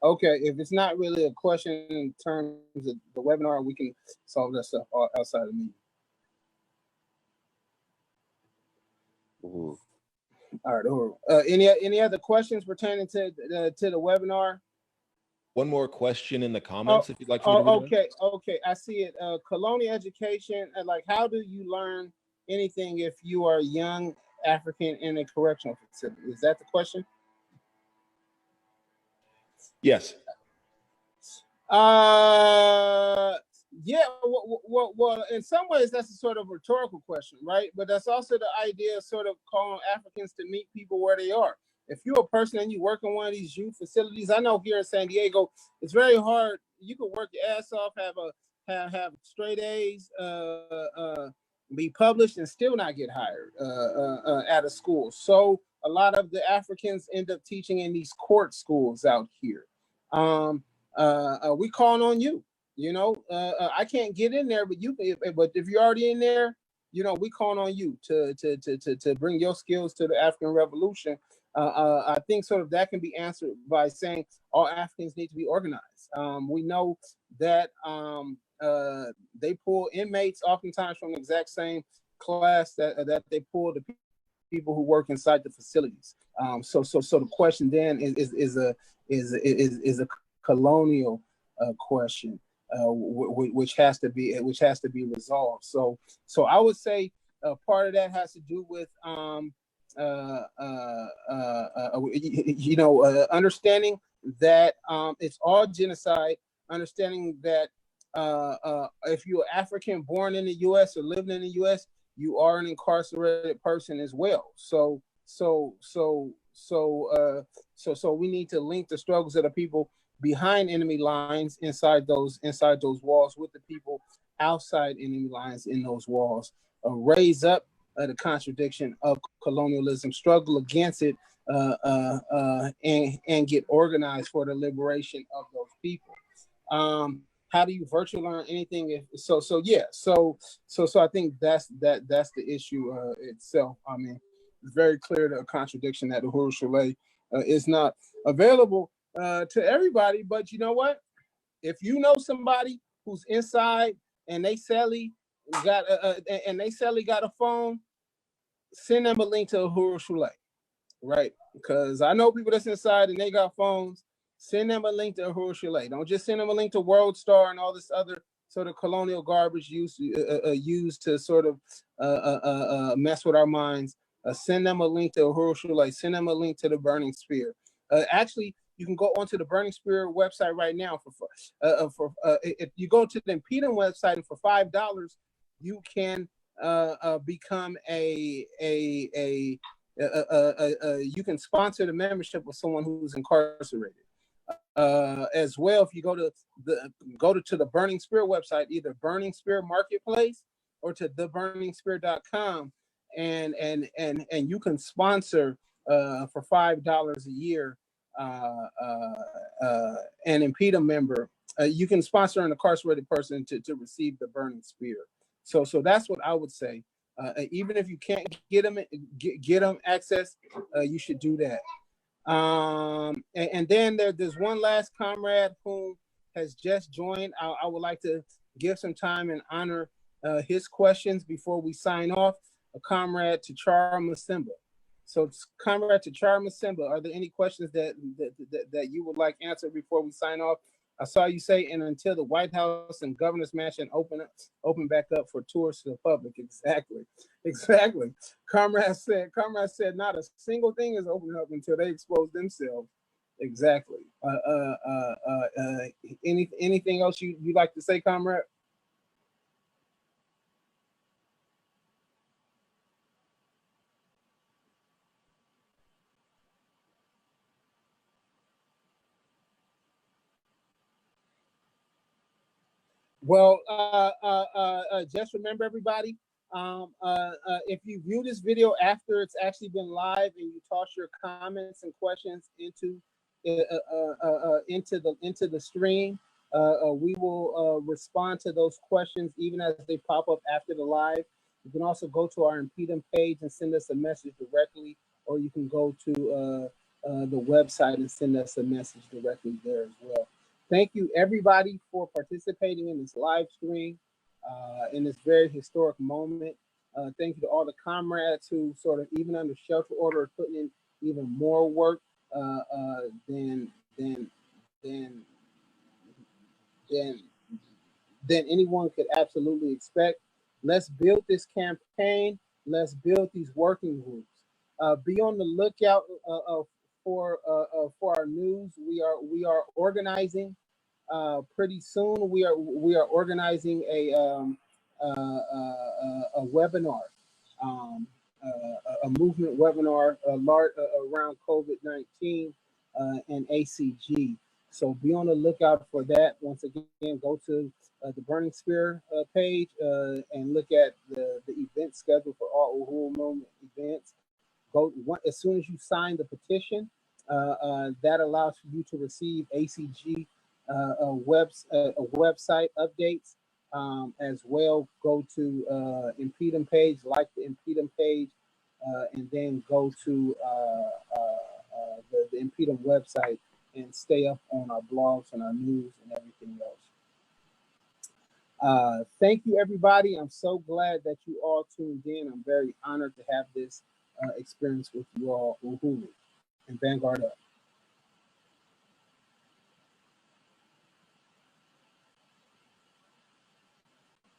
Speaker 1: Okay, if it's not really a question in terms of the webinar, we can solve that stuff outside of the meeting.
Speaker 9: Uhuru.
Speaker 1: All right, Uhuru. Any other questions pertaining to the webinar?
Speaker 10: One more question in the comments, if you'd like for me to read it.
Speaker 1: Okay, I see it. Colonial education, like how do you learn anything if you are a young African in a correctional facility? Is that the question?
Speaker 10: Yes.
Speaker 1: Yeah, well, in some ways that's a sort of rhetorical question, right? But that's also the idea of sort of calling Africans to meet people where they are. If you're a person and you work in one of these youth facilities, I know here in San Diego, it's very hard. You can work your ass off, have straight A's, be published, and still not get hired at a school. So a lot of the Africans end up teaching in these court schools out here. We calling on you. You know, I can't get in there, but but if you're already in there, you know, we calling on you to bring your skills to the African Revolution. I think sort of that can be answered by saying all Africans need to be organized. We know that they pull inmates oftentimes from the exact same class that they pull the people who work inside the facilities. So the question then is a colonial question, which has to be resolved. So I would say part of that has to do with understanding that it's all genocide, understanding that if you're African born in the U.S. or living in the U.S., you are an incarcerated person as well. So we need to link the struggles of the people behind enemy lines inside those walls with the people outside enemy lines in those walls. Raise up the contradiction of colonialism, struggle against it, and get organized for the liberation of those people. How do you virtually learn anything? So I think that's the issue itself. I mean, it's very clear the contradiction that Uhuru Shule is not available to everybody. But you know what? If you know somebody who's inside and they sadly got a phone, send them a link to Uhuru Shule, right? Because I know people that's inside and they got phones. Send them a link to Uhuru Shule. Don't just send them a link to World Star and all this other sort of colonial garbage used to sort of mess with our minds. Send them a link to Uhuru Shule. Send them a link to the Burning Spear. Actually, you can go onto the Burning Spear website right now if you go to the Impediment website, and for $5 you can become you can sponsor the membership of someone who's incarcerated. As well, if you go to the Burning Spear website, either Burning Spear Marketplace or to theburningspear.com, and you can sponsor for $5 a year, an impediment member, you can sponsor an incarcerated person to receive the burning spear. So that's what I would say. Even if you can't get them access, you should do that. And then there's one last comrade who has just joined. I would like to give some time and honor his questions before we sign off. A comrade Tachara Masimba. So, Comrade Tachara Masimba, are there any questions that you would like answered before we sign off? I saw you say, and until the White House and Governor's Mansion open back up for tours to the public. Exactly. Comrade said, not a single thing is opening up until they expose themselves. Exactly. Anything else you'd like to say, Comrade? Well, just remember, everybody, if you view this video after it's actually been live and you toss your comments and questions into the stream, we will respond to those questions even as they pop up after the live. You can also go to our Impediment page and send us a message directly, or you can go to the website and send us a message directly there as well. Thank you, everybody, for participating in this live stream in this very historic moment. Thank you to all the comrades who sort of, even under shelter order, are putting in even more work than anyone could absolutely expect. Let's build this campaign. Let's build these working groups. Be on the lookout for our news. We are organizing. Pretty soon, we are organizing a webinar, a movement webinar around COVID-19 and ACG. So be on the lookout for that. Once again, go to the Burning Spear page and look at the event schedule for all Uhuru Movement events. As soon as you sign the petition, that allows for you to receive ACG website updates. As well, go to Impediment page, like the Impediment page, and then go to the Impediment website and stay up on our blogs and our news and everything else. Thank you, everybody. I'm so glad that you all tuned in. I'm very honored to have this experience with you all. Uhuru and Vanguard up.